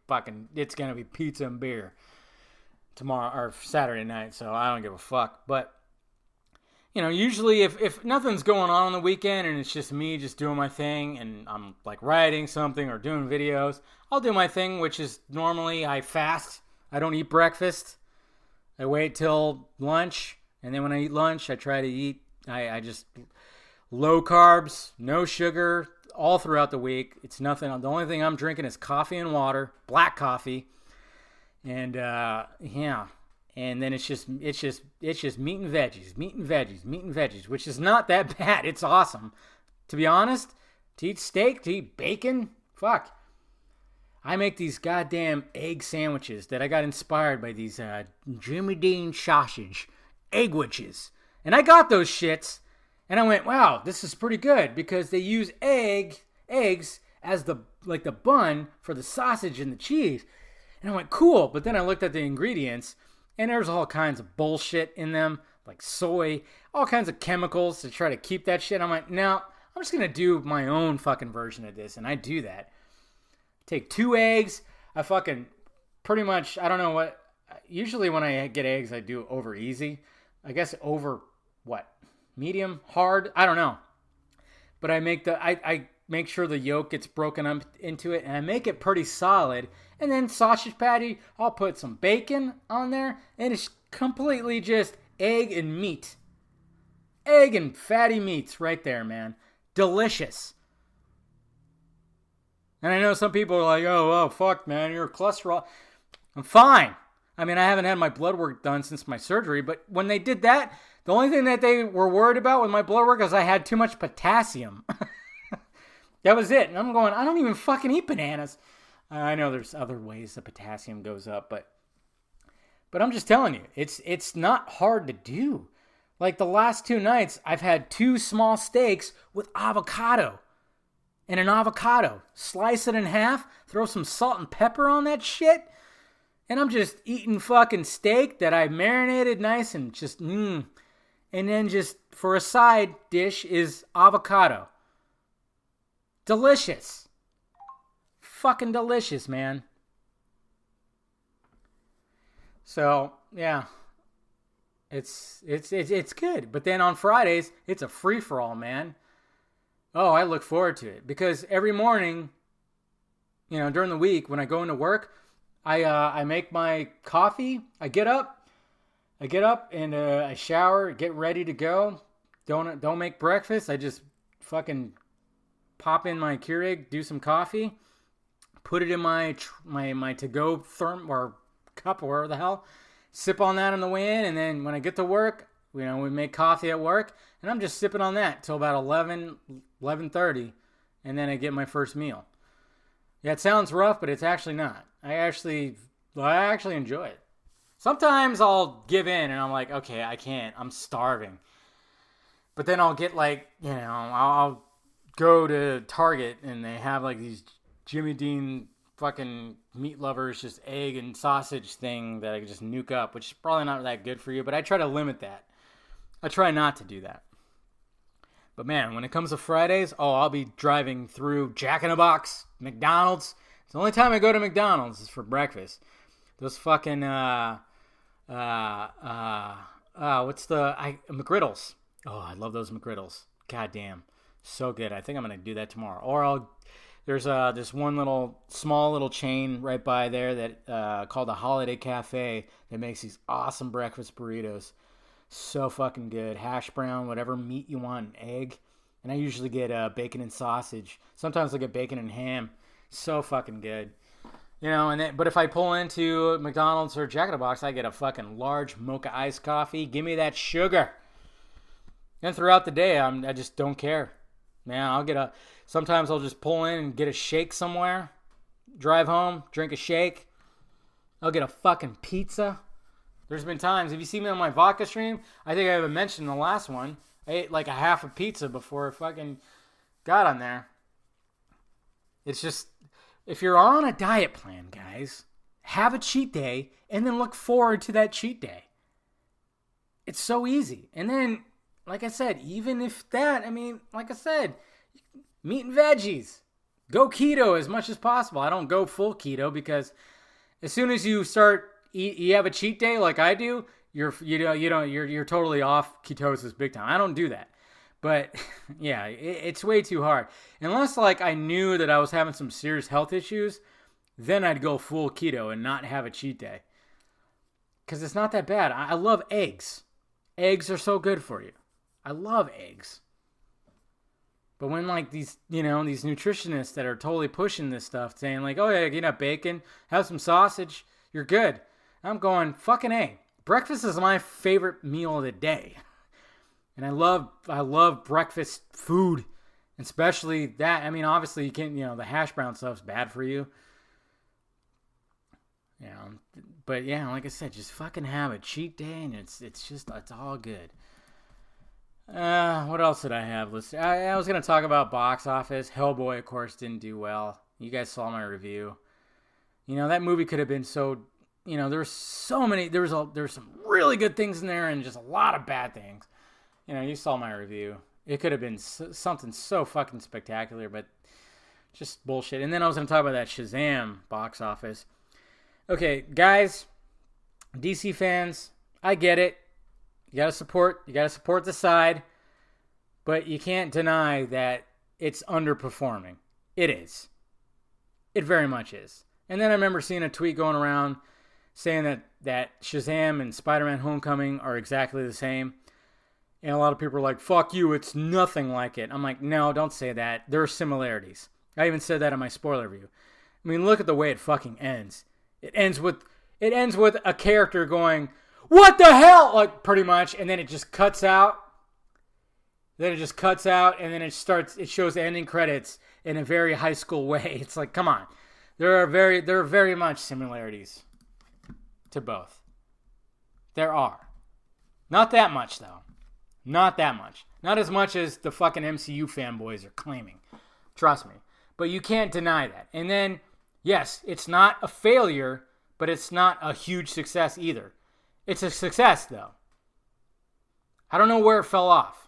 it's going to be pizza and beer tomorrow, or Saturday night, so I don't give a fuck. But, usually if nothing's going on the weekend, and it's just me just doing my thing, and I'm, writing something or doing videos, I'll do my thing, which is normally I fast. I don't eat breakfast. I wait till lunch, and then when I eat lunch, I try to eat, I just low carbs, no sugar, all throughout the week. It's nothing. The only thing I'm drinking is coffee and water, black coffee, and and then it's just meat and veggies, which is not that bad. It's awesome, to be honest. To eat steak, to eat bacon, fuck. I make these goddamn egg sandwiches that I got inspired by these Jimmy Dean sausage egg witches. And I got those shits, and I went, wow, this is pretty good, because they use eggs as the bun for the sausage and the cheese. And I went, cool. But then I looked at the ingredients, and there's all kinds of bullshit in them, like soy, all kinds of chemicals to try to keep that shit. I'm like, no, I'm just going to do my own fucking version of this, and I do that. Take 2 eggs. I fucking pretty much, I don't know what. Usually when I get eggs, I do over easy. I guess over what? Medium? Hard? I don't know. but I make sure the yolk gets broken up into it, and I make it pretty solid. And then sausage patty, I'll put some bacon on there, and it's completely just egg and meat. Egg and fatty meats right there, man. Delicious. And I know some people are like, oh, fuck, man, you're cholesterol. I'm fine. I mean, I haven't had my blood work done since my surgery, but when they did that, the only thing that they were worried about with my blood work is I had too much potassium. That was it. And I'm going, I don't even fucking eat bananas. I know there's other ways the potassium goes up, but I'm just telling you, it's not hard to do. Like the last 2 nights, I've had 2 small steaks with avocado. And an avocado. Slice it in half, throw some salt and pepper on that shit, and I'm just eating fucking steak that I marinated nice and just, And then just for a side dish is avocado. Delicious. Fucking delicious, man. So, yeah. It's good. But then on Fridays, it's a free-for-all, man. Oh, I look forward to it. Because every morning, during the week, when I go into work, I make my coffee. I get up and I shower, get ready to go. Don't make breakfast. I just fucking pop in my Keurig, do some coffee, put it in my to-go therm or cup or whatever the hell, sip on that on the way in, and then when I get to work, we make coffee at work, and I'm just sipping on that till about 11:30, and then I get my first meal. Yeah, it sounds rough, but it's actually not. I actually enjoy it. Sometimes I'll give in, and I'm like, okay, I can't. I'm starving. But then I'll get I'll go to Target, and they have like these Jimmy Dean fucking meat lovers, just egg and sausage thing that I can just nuke up, which is probably not that good for you, but I try to limit that. I try not to do that. But man, when it comes to Fridays, I'll be driving through Jack in the Box, McDonald's. It's the only time I go to McDonald's is for breakfast. Those fucking McGriddles. Oh, I love those McGriddles. God damn. So good. I think I'm going to do that tomorrow. Or there's this one small little chain right by there that called the Holiday Cafe that makes these awesome breakfast burritos. So fucking good. Hash brown, whatever meat you want, and egg. And I usually get bacon and sausage. Sometimes I get bacon and ham. So fucking good. But if I pull into McDonald's or Jack in the Box, I get a fucking large mocha iced coffee. Give me that sugar. And throughout the day, I just don't care. Man, sometimes I'll just pull in and get a shake somewhere. Drive home, drink a shake. I'll get a fucking pizza. There's been times, if you see me on my vodka stream, I think I haven't mentioned the last one. I ate like a half a pizza before I fucking got on there. It's just, if you're on a diet plan, guys, have a cheat day and then look forward to that cheat day. It's so easy. And then, like I said, even if that, meat and veggies. Go keto as much as possible. I don't go full keto because as soon as you start you have a cheat day like I do, you're totally off ketosis big time. I don't do that. But yeah, it's way too hard. Unless I knew that I was having some serious health issues, then I'd go full keto and not have a cheat day. Cuz it's not that bad. I love eggs. Eggs are so good for you. I love eggs. But when these nutritionists that are totally pushing this stuff, saying oh yeah, get up bacon, have some sausage, you're good. I'm going, fucking A. Breakfast is my favorite meal of the day. And I love breakfast food. Especially that. Obviously you can't, the hash brown stuff's bad for you. But yeah, like I said, just fucking have a cheat day and it's all good. What else did I have listed? I was going to talk about box office. Hellboy, of course, didn't do well. You guys saw my review. That movie could have been so... there's so many... There's some really good things in there and just a lot of bad things. You saw my review. It could have been something so fucking spectacular, but just bullshit. And then I was going to talk about that Shazam box office. Okay, guys, DC fans, I get it. You gotta support the side. But you can't deny that it's underperforming. It is. It very much is. And then I remember seeing a tweet going around saying that Shazam and Spider-Man Homecoming are exactly the same. And a lot of people are like, fuck you, it's nothing like it. I'm like, no, don't say that. There are similarities. I even said that in my spoiler review. I mean, look at the way it fucking ends. It ends with a character going, what the hell? Like, pretty much. And then it just cuts out. And then it shows the ending credits in a very high school way. It's like, come on. There are very much similarities to both. There are. Not that much, though. Not that much. Not as much as the fucking MCU fanboys are claiming. Trust me. But you can't deny that. And then, yes, it's not a failure, but it's not a huge success either. It's a success, though. I don't know where it fell off.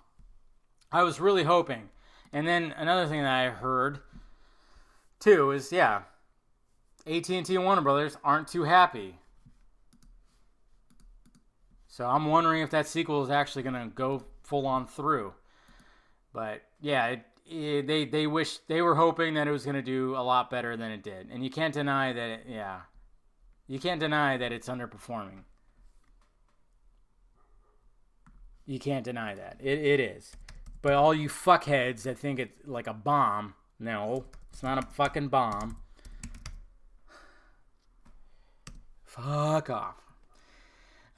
I was really hoping. And then another thing that I heard, too, is, yeah, AT&T and Warner Brothers aren't too happy. So I'm wondering if that sequel is actually going to go full on through. But, yeah, they were hoping that it was going to do a lot better than it did. And you can't deny that, you can't deny that it's underperforming. You can't deny that. It is. But all you fuckheads that think it's like a bomb, no, it's not a fucking bomb. Fuck off.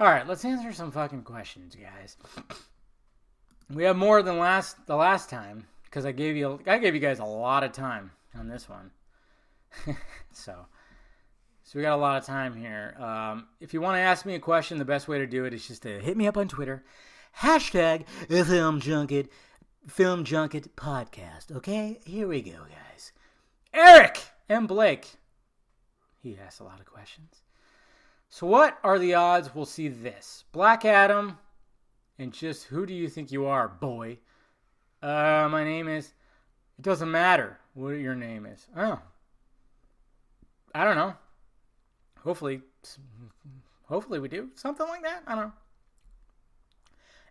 Alright, let's answer some fucking questions, guys. We have more than the last time, because I gave you guys a lot of time on this one. So we got a lot of time here. If you want to ask me a question, the best way to do it is just to hit me up on Twitter. Hashtag Film Junket Podcast. Okay? Here we go, guys. Eric M. Blake. He asked a lot of questions. So what are the odds we'll see this? Black Adam and just who do you think you are, boy? My name is... It doesn't matter what your name is. Oh. I don't know. Hopefully we do. Something like that. I don't know.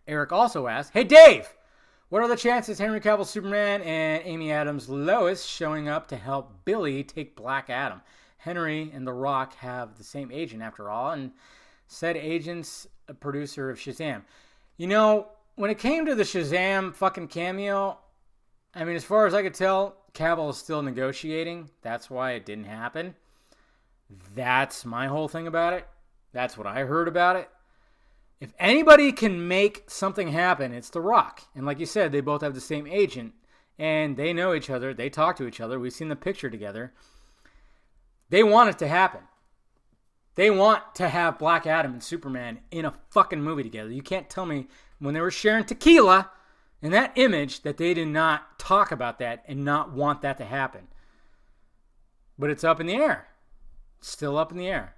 Eric also asked, hey, Dave! What are the chances Henry Cavill's Superman and Amy Adams' Lois showing up to help Billy take Black Adam? Henry and The Rock have the same agent after all, and said agent's a producer of Shazam. You know, when it came to the Shazam fucking cameo, I mean, as far as I could tell, Cavill is still negotiating. That's why it didn't happen. That's my whole thing about it. That's what I heard about it. If anybody can make something happen, it's The Rock. And like you said, they both have the same agent. And they know each other. They talk to each other. We've seen the picture together. They want it to happen. They want to have Black Adam and Superman in a fucking movie together. You can't tell me when they were sharing tequila in that image that they did not talk about that and not want that to happen. But it's up in the air. It's still up in the air.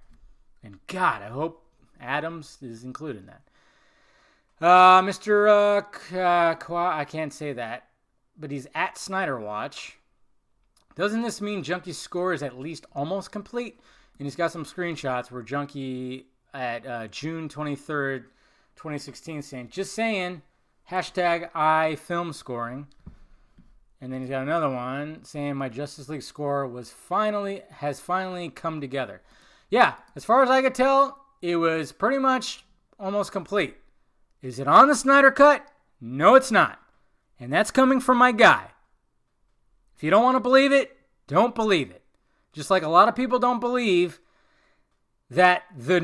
And God, I hope Adams is included in that. Mr. I can't say that, but he's at Snyder Watch. Doesn't this mean Junkie's score is at least almost complete? And he's got some screenshots where Junkie at June 23rd, 2016 saying, just saying, hashtag I film scoring. And then he's got another one saying my Justice League score has finally come together. Yeah, as far as I could tell, it was pretty much almost complete. Is it on the Snyder Cut? No, it's not. And that's coming from my guy. If you don't want to believe it, don't believe it. Just like a lot of people don't believe that the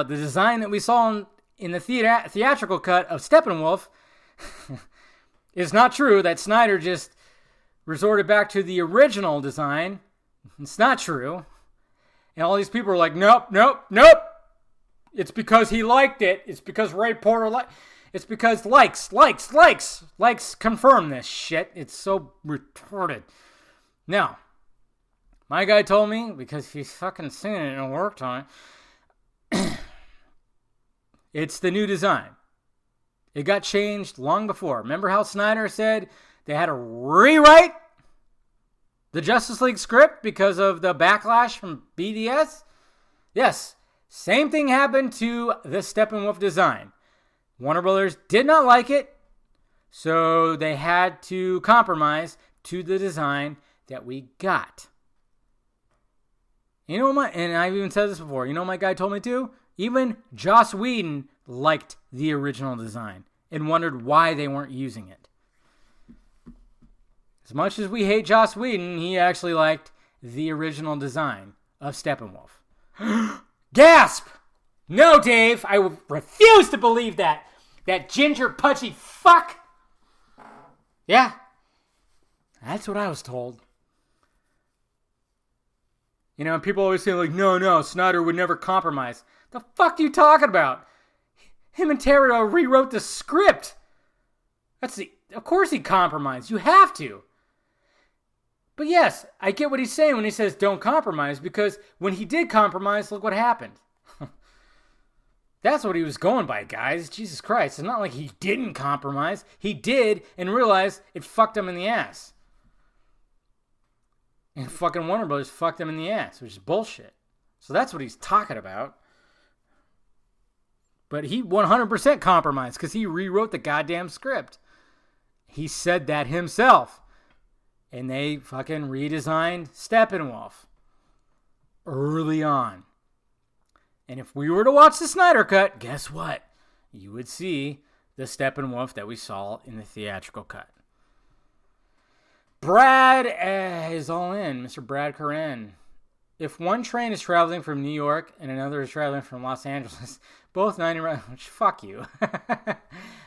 design that we saw in the theatrical cut of Steppenwolf is not true, that Snyder just resorted back to the original design. It's not true. And all these people are like, nope. It's because he liked it. It's because Ray Porter It's because likes confirm this shit. It's so retarded. Now, my guy told me, because he's fucking seen it and worked on it, it's the new design. It got changed long before. Remember how Snyder said they had to rewrite the Justice League script because of the backlash from BDS? Yes, same thing happened to the Steppenwolf design. Warner Brothers did not like it. So they had to compromise to the design that we got. You know and I've even said this before, you know what my guy told me to? Even Joss Whedon liked the original design and wondered why they weren't using it. As much as we hate Joss Whedon, he actually liked the original design of Steppenwolf. Gasp! No, Dave, I refuse to believe that. That ginger pudgy fuck. Yeah, that's what I was told. You know, people always say, like, no, Snyder would never compromise. The fuck are you talking about? Him and Terrio rewrote the script. Of course he compromised. You have to. But yes, I get what he's saying when he says don't compromise, because when he did compromise, look what happened. That's what he was going by, guys. Jesus Christ. It's not like he didn't compromise. He did and realized it fucked him in the ass. And fucking Warner Brothers fucked him in the ass, which is bullshit. So that's what he's talking about. But he 100% compromised because he rewrote the goddamn script. He said that himself. And they fucking redesigned Steppenwolf early on. And if we were to watch the Snyder Cut, guess what? You would see the Steppenwolf that we saw in the theatrical cut. Brad is all in, Mr. Brad Corinne. If one train is traveling from New York and another is traveling from Los Angeles, both 90 miles, fuck you.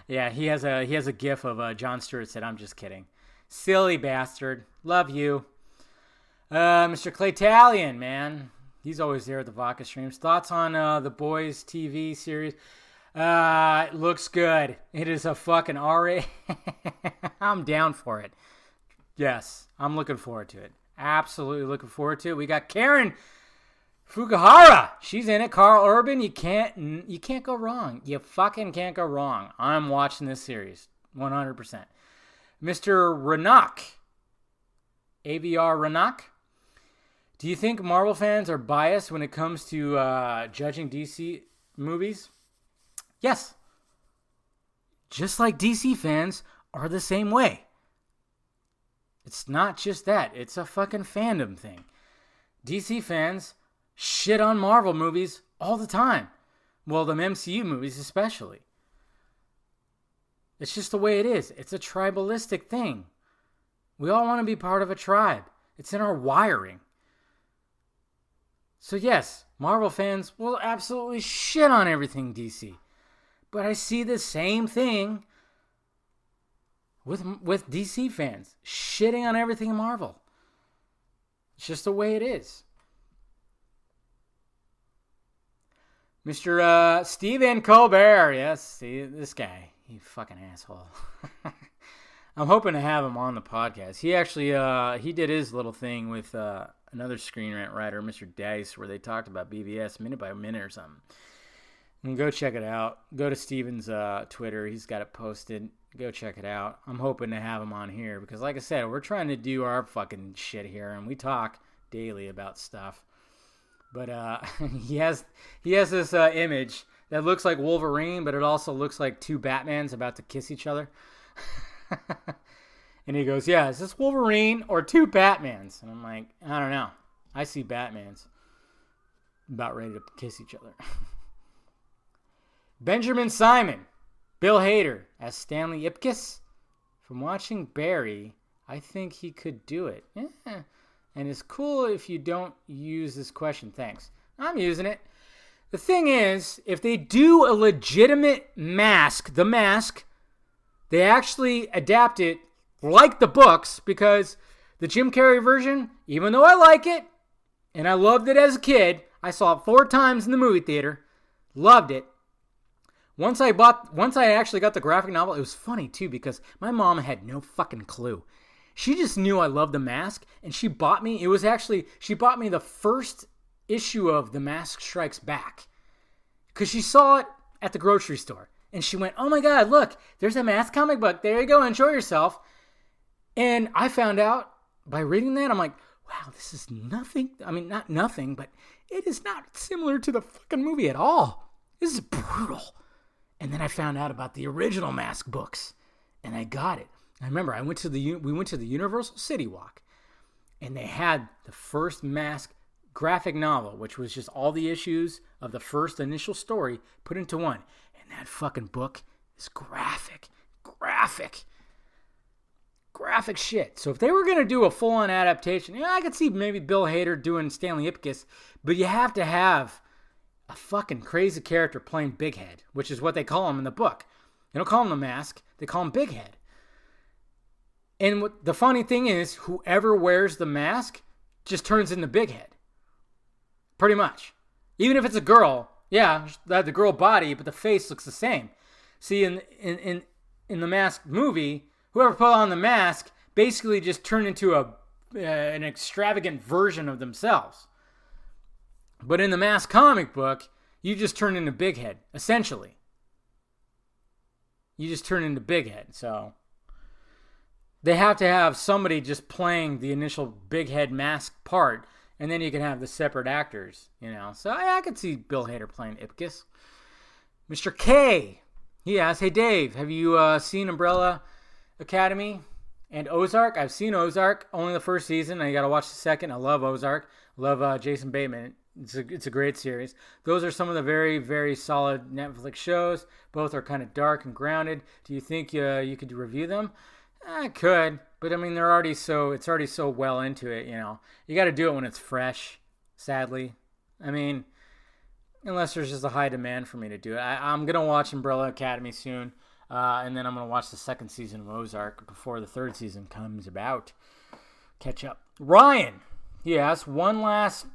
Yeah, he has a gif of Jon Stewart said, "I'm just kidding." Silly bastard. Love you. Mr. Claytalian, man. He's always there at the Vodka streams. Thoughts on The Boys TV series? It looks good. It is a fucking R-rated. I'm down for it. Yes, I'm looking forward to it. Absolutely looking forward to it. We got Karen Fukuhara. She's in it. Carl Urban. You can't go wrong. You fucking can't go wrong. I'm watching this series 100%. Mr. Ranak. AVR Ranak. Do you think Marvel fans are biased when it comes to judging DC movies? Yes. Just like DC fans are the same way. It's not just that. It's a fucking fandom thing. DC fans shit on Marvel movies all the time. Well, the MCU movies especially. It's just the way it is. It's a tribalistic thing. We all want to be part of a tribe. It's in our wiring. So yes, Marvel fans will absolutely shit on everything DC. But I see the same thing with DC fans shitting on everything Marvel. It's just the way it is. Mr. Stephen Colbert. Yes, see this guy. You fucking asshole. I'm hoping to have him on the podcast. He actually he did his little thing with another Screen Rant writer, Mr. Dice, where they talked about BVS minute by minute or something. And go check it out. Go to Steven's Twitter. He's got it posted. Go check it out. I'm hoping to have him on here because, like I said, we're trying to do our fucking shit here, and we talk daily about stuff. But he has this image that looks like Wolverine, but it also looks like two Batmans about to kiss each other. And he goes, yeah, is this Wolverine or two Batmans? And I'm like, I don't know. I see Batmans about ready to kiss each other. Benjamin Simon. Bill Hader as Stanley Ipkiss. From watching Barry, I think he could do it. Yeah. And it's cool if you don't use this question. Thanks. I'm using it. The thing is, if they do a legitimate mask, The Mask, they actually adapt it like the books, because the Jim Carrey version, even though I like it, and I loved it as a kid, I saw it 4 times in the movie theater, loved it. Once I actually got the graphic novel, it was funny too, because my mom had no fucking clue. She just knew I loved The Mask, and she bought me the first issue of The Mask Strikes Back, because she saw it at the grocery store. And she went, oh my God, look, there's a Mask comic book. There you go, enjoy yourself. And I found out by reading that, I'm like, wow, this is nothing. I mean, not nothing, but it is not similar to the fucking movie at all. This is brutal. And then I found out about the original Mask books. and I got it. I remember we went to the Universal City Walk, and they had the first Mask graphic novel, which was just all the issues of the first initial story put into one. And that fucking book is graphic shit. So if they were going to do a full-on adaptation, yeah, I could see maybe Bill Hader doing Stanley Ipkiss, but you have to have a fucking crazy character playing Big Head, which is what they call him in the book. They don't call him the Mask, they call him Big Head. And the funny thing is, whoever wears the mask just turns into Big Head. Pretty much. Even if it's a girl, yeah, the girl body, but the face looks the same. See, in the Mask movie, whoever put on the mask basically just turned into an extravagant version of themselves. But in the Mask comic book, you just turn into Big Head, essentially. You just turn into Big Head, so they have to have somebody just playing the initial Big Head Mask part, and then you can have the separate actors, you know. So I could see Bill Hader playing Ipkiss. Mr. K, he asks, hey Dave, have you seen Umbrella Academy and Ozark? I've seen Ozark, only the first season. I got to watch the second. I love Ozark. Love Jason Bateman. It's a great series. Those are some of the very, very solid Netflix shows. Both are kind of dark and grounded. Do you think you could review them? I could, but I mean, it's already so well into it, you know. You got to do it when it's fresh, sadly. I mean, unless there's just a high demand for me to do it. I'm going to watch Umbrella Academy soon, and then I'm going to watch the second season of Ozark before the third season comes about. Catch up. Ryan, he asked, first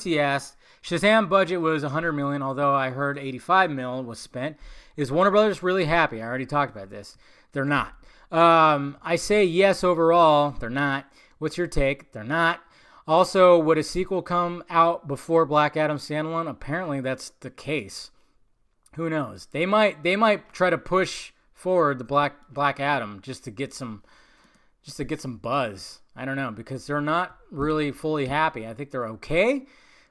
he asked, Shazam budget was $100 million, although I heard $85 million was spent. Is Warner Brothers really happy? I already talked about this. They're not. I say yes overall. They're not. What's your take? They're not. Also, would a sequel come out before Black Adam standalone? Apparently, that's the case. Who knows? They might try to push forward the Black Adam just to get some buzz. I don't know, because they're not really fully happy. I think they're okay,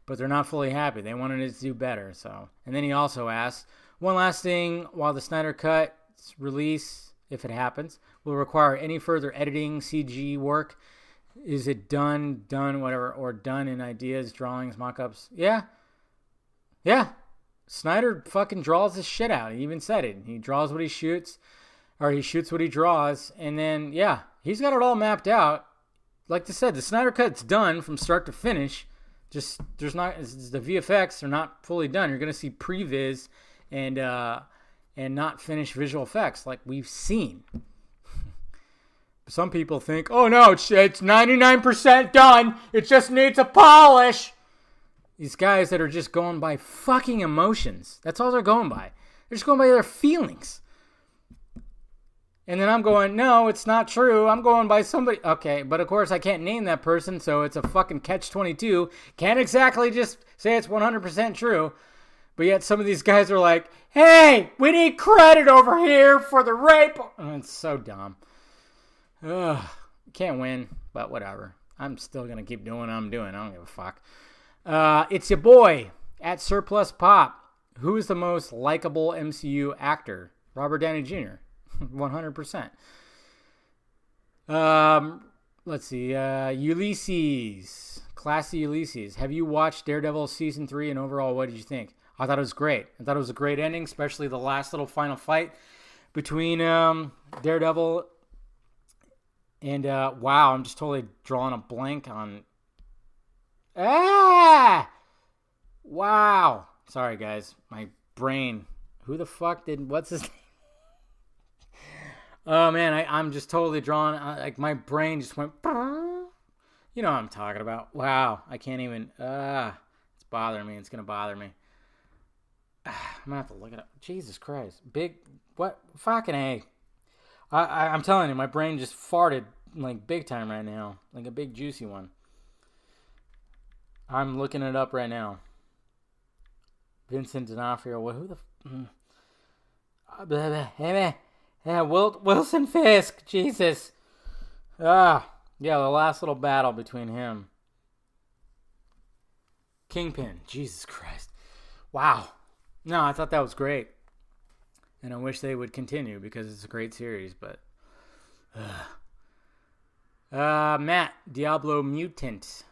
but they're not fully happy. They wanted it to do better. So, and then he also asked, one last thing, while the Snyder Cut's release, if it happens, will require any further editing, CG work, is it done, whatever, or done in ideas, drawings, mock-ups? Yeah. Snyder fucking draws his shit out. He even said it. He draws what he shoots, or he shoots what he draws, and then, yeah, he's got it all mapped out. Like I said, the Snyder Cut's done from start to finish. Just, the VFX are not fully done. You're going to see previs and not finished visual effects like we've seen. Some people think, oh no, it's 99% done. It just needs a polish. These guys that are just going by fucking emotions. That's all they're going by. They're just going by their feelings. And then I'm going, no, it's not true. I'm going by somebody. Okay, but of course I can't name that person, so it's a fucking catch-22. Can't exactly just say it's 100% true. But yet some of these guys are like, hey, we need credit over here for the rape. Oh, it's so dumb. Ugh, can't win, but whatever. I'm still going to keep doing what I'm doing. I don't give a fuck. It's your boy, at Surplus Pop. Who is the most likable MCU actor? Robert Downey Jr. 100%. Let's see. Ulysses. Classy Ulysses. Have you watched Daredevil Season 3, and overall, what did you think? I thought it was great. I thought it was a great ending, especially the last little final fight between Daredevil and, wow, I'm just totally drawing a blank on... Wow. Sorry, guys. My brain. Who the fuck did... What's his name? Oh, man, I'm just totally drawing... like, my brain just went... You know what I'm talking about. Wow. I can't even... it's bothering me. It's going to bother me. I'm going to have to look it up. Jesus Christ. Big... What? Fucking A. I'm telling you, my brain just farted, like, big time right now. Like a big juicy one. I'm looking it up right now. Vincent D'Onofrio. Well, who the... Wilson Fisk. Jesus. Yeah, the last little battle between him. Kingpin. Jesus Christ. Wow. No, I thought that was great. and I wish they would continue because it's a great series. But Matt, Diablo Mutant.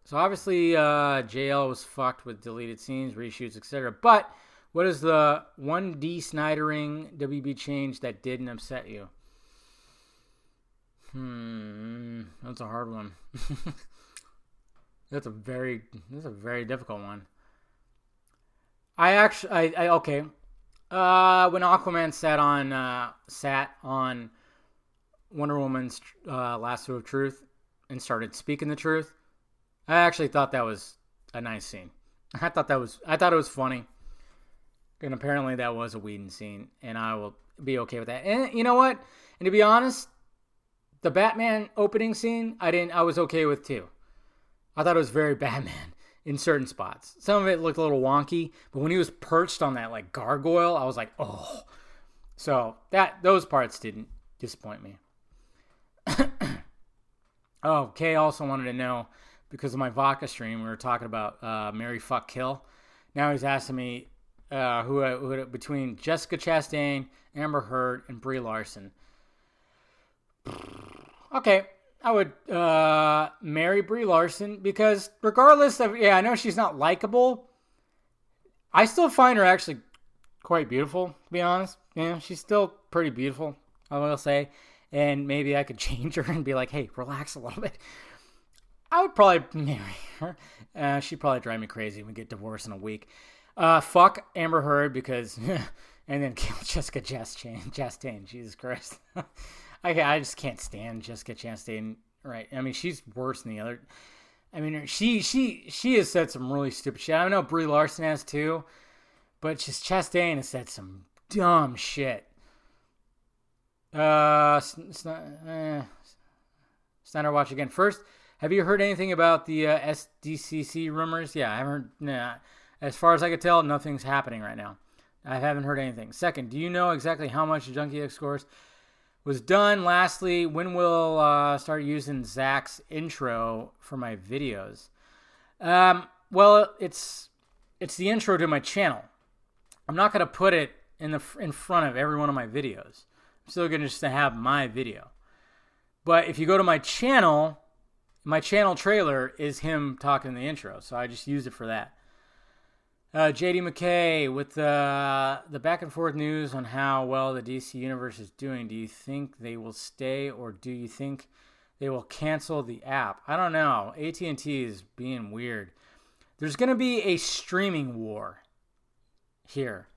So obviously JL was fucked with deleted scenes, reshoots, etc. But what is the 1D Snydering WB change that didn't upset you? That's a hard one. That's a very difficult one. Okay. When Aquaman sat on Wonder Woman's lasso of truth and started speaking the truth, I actually thought that was a nice scene. I thought it was funny. And apparently that was a Whedon scene, and I will be okay with that. And you know what? And to be honest, the Batman opening scene, I was okay with too. I thought it was very Batman in certain spots. Some of it looked a little wonky, but when he was perched on that like gargoyle, I was like, oh. So those parts didn't disappoint me. Oh, Kay also wanted to know, because of my vodka stream, we were talking about Marry, Fuck, Kill. Now he's asking me who between Jessica Chastain, Amber Heard, and Brie Larson. Okay, I would marry Brie Larson because regardless of, I know she's not likable. I still find her actually quite beautiful, to be honest. Yeah, she's still pretty beautiful, I will say. And maybe I could change her and be like, hey, relax a little bit. I would probably marry her. She'd probably drive me crazy and we get divorced in a week. Fuck Amber Heard because, and then kill Jessica Chastain. Jesus Christ. I just can't stand Jessica Chastain. Right? I mean, she's worse than the other. I mean, she has said some really stupid shit. I know Brie Larson has too, but just Chastain has said some dumb shit. Snyder watch again. First, have you heard anything about the SDCC rumors? Yeah, I haven't heard. Nah. As far as I could tell, nothing's happening right now. I haven't heard anything. Second, do you know exactly how much Junkie X scores was done? Lastly, when will start using Zach's intro for my videos? Well, it's the intro to my channel. I'm not gonna put it in front of every one of my videos. I'm still gonna just have my video. But if you go to my channel trailer is him talking in the intro, so I just use it for that. JD McKay, with the back and forth news on how well the DC Universe is doing, do you think they will stay or do you think they will cancel the app? I don't know. AT&T is being weird. There's going to be a streaming war here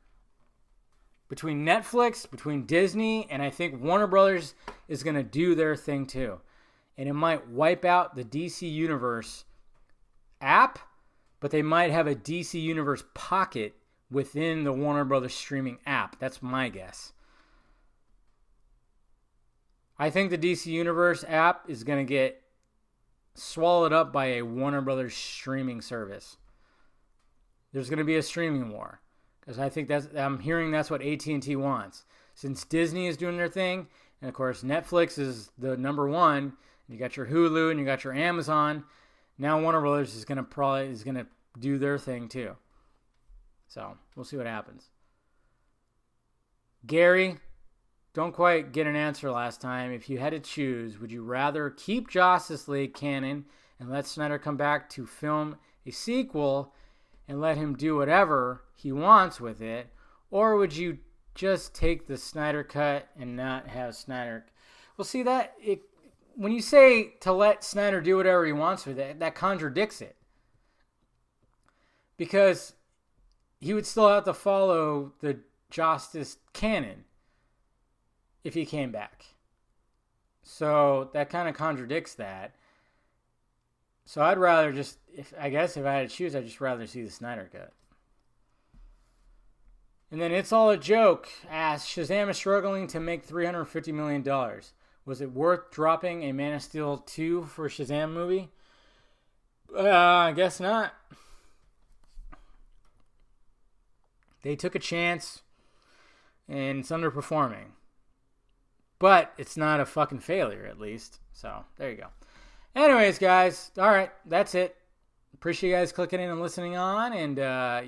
between Netflix, between Disney, and I think Warner Brothers is going to do their thing too. And it might wipe out the DC Universe app, but they might have a DC Universe pocket within the Warner Brothers streaming app. That's my guess. I think the DC Universe app is going to get swallowed up by a Warner Brothers streaming service. There's going to be a streaming war. Because I think I'm hearing that's what AT&T wants. Since Disney is doing their thing, and of course Netflix is the number one, you got your Hulu and you got your Amazon. Now Warner Brothers is gonna do their thing too. So we'll see what happens. Gary, don't quite get an answer last time. If you had to choose, would you rather keep Justice League canon and let Snyder come back to film a sequel and let him do whatever he wants with it, or would you just take the Snyder cut and not have Snyder? Well, see when you say to let Snyder do whatever he wants with it, that contradicts it. Because he would still have to follow the Justice canon if he came back. So that kind of contradicts that. So I'd rather if I had to choose, I'd just rather see the Snyder cut. And then It's All a Joke asks, Shazam is struggling to make $350 million. Was it worth dropping a Man of Steel 2 for a Shazam movie? I guess not. They took a chance, and it's underperforming. But it's not a fucking failure, at least. So, there you go. Anyways, guys. All right, that's it. Appreciate you guys clicking in and listening on. And,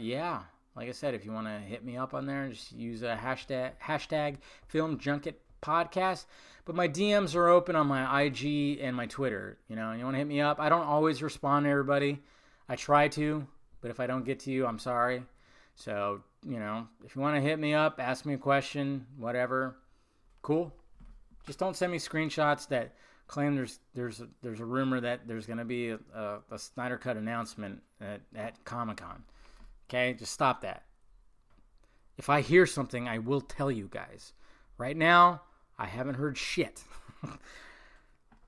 yeah. like I said, if you want to hit me up on there, just use a hashtag Film Junket Podcast. But my DMs are open on my IG and my Twitter. You know, you want to hit me up. I don't always respond to everybody. I try to, but if I don't get to you, I'm sorry. So, you know, if you want to hit me up, ask me a question, whatever, cool. Just don't send me screenshots that claim there's a rumor that there's going to be a Snyder Cut announcement at Comic-Con. Okay, just stop that. If I hear something, I will tell you guys. Right now, I haven't heard shit.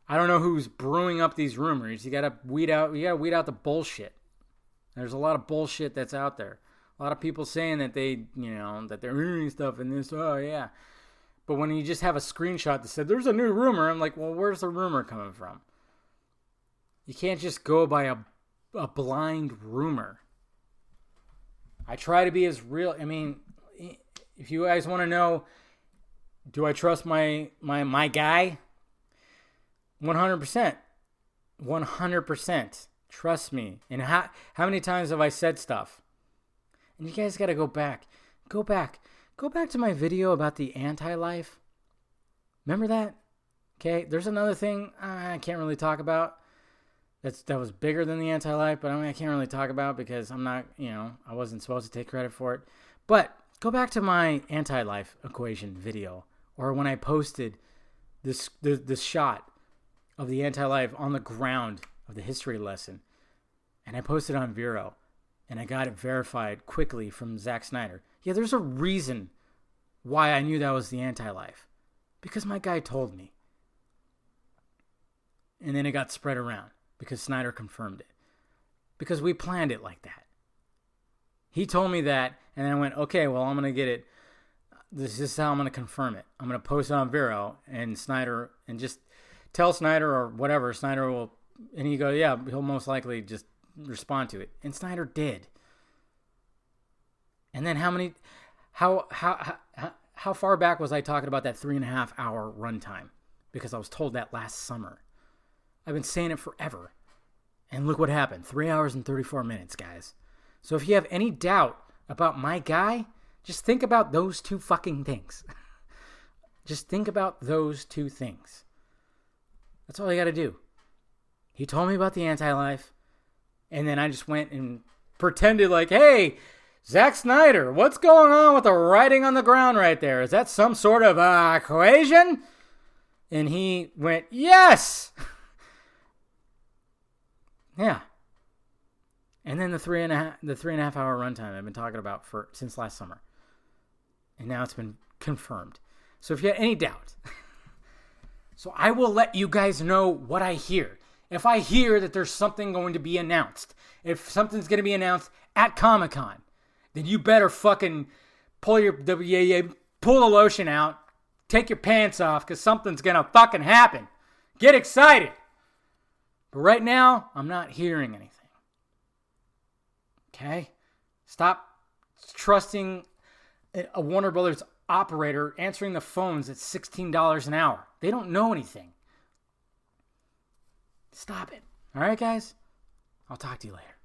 I don't know who's brewing up these rumors. You gotta weed out the bullshit. There's a lot of bullshit that's out there. A lot of people saying that that they're hearing stuff and this, oh yeah. But when you just have a screenshot that said there's a new rumor, I'm like, well, where's the rumor coming from? You can't just go by a blind rumor. I try to be as real. I mean, if you guys want to know, do I trust my guy? 100%. 100%. Trust me. And how many times have I said stuff? And you guys got to go back. Go back to my video about the anti-life. Remember that? Okay, there's another thing I can't really talk about. That was bigger than the anti-life, but I can't really talk about because I'm not, I wasn't supposed to take credit for it. But go back to my anti-life equation video, or when I posted this shot of the anti-life on the ground of the history lesson, and I posted on Vero, and I got it verified quickly from Zack Snyder. Yeah, there's a reason why I knew that was the anti-life, because my guy told me, and then it got spread around. Because Snyder confirmed it. Because we planned it like that. He told me that, and I went, okay, well, I'm going to get it. This is how I'm going to confirm it. I'm going to post it on Vero, and Snyder, and just tell Snyder or whatever. Snyder will, and he goes, yeah, he'll most likely just respond to it. And Snyder did. And then how far back was I talking about that 3.5 hour runtime? Because I was told that last summer. I've been saying it forever. And look what happened. 3 hours and 34 minutes, guys. So if you have any doubt about my guy, just think about those two fucking things. Just think about those two things. That's all you got to do. He told me about the anti-life. And then I just went and pretended like, hey, Zack Snyder, what's going on with the writing on the ground right there? Is that some sort of equation? And he went, yes! Yeah. And then the 3.5 hour runtime I've been talking about since last summer. And now it's been confirmed. So if you have any doubt, so I will let you guys know what I hear. If I hear that there's something going to be announced, if something's going to be announced at Comic-Con, then you better fucking pull the lotion out, take your pants off, because something's going to fucking happen. Get excited. But right now, I'm not hearing anything. Okay? Stop trusting a Warner Brothers operator answering the phones at $16 an hour. They don't know anything. Stop it. All right, guys? I'll talk to you later.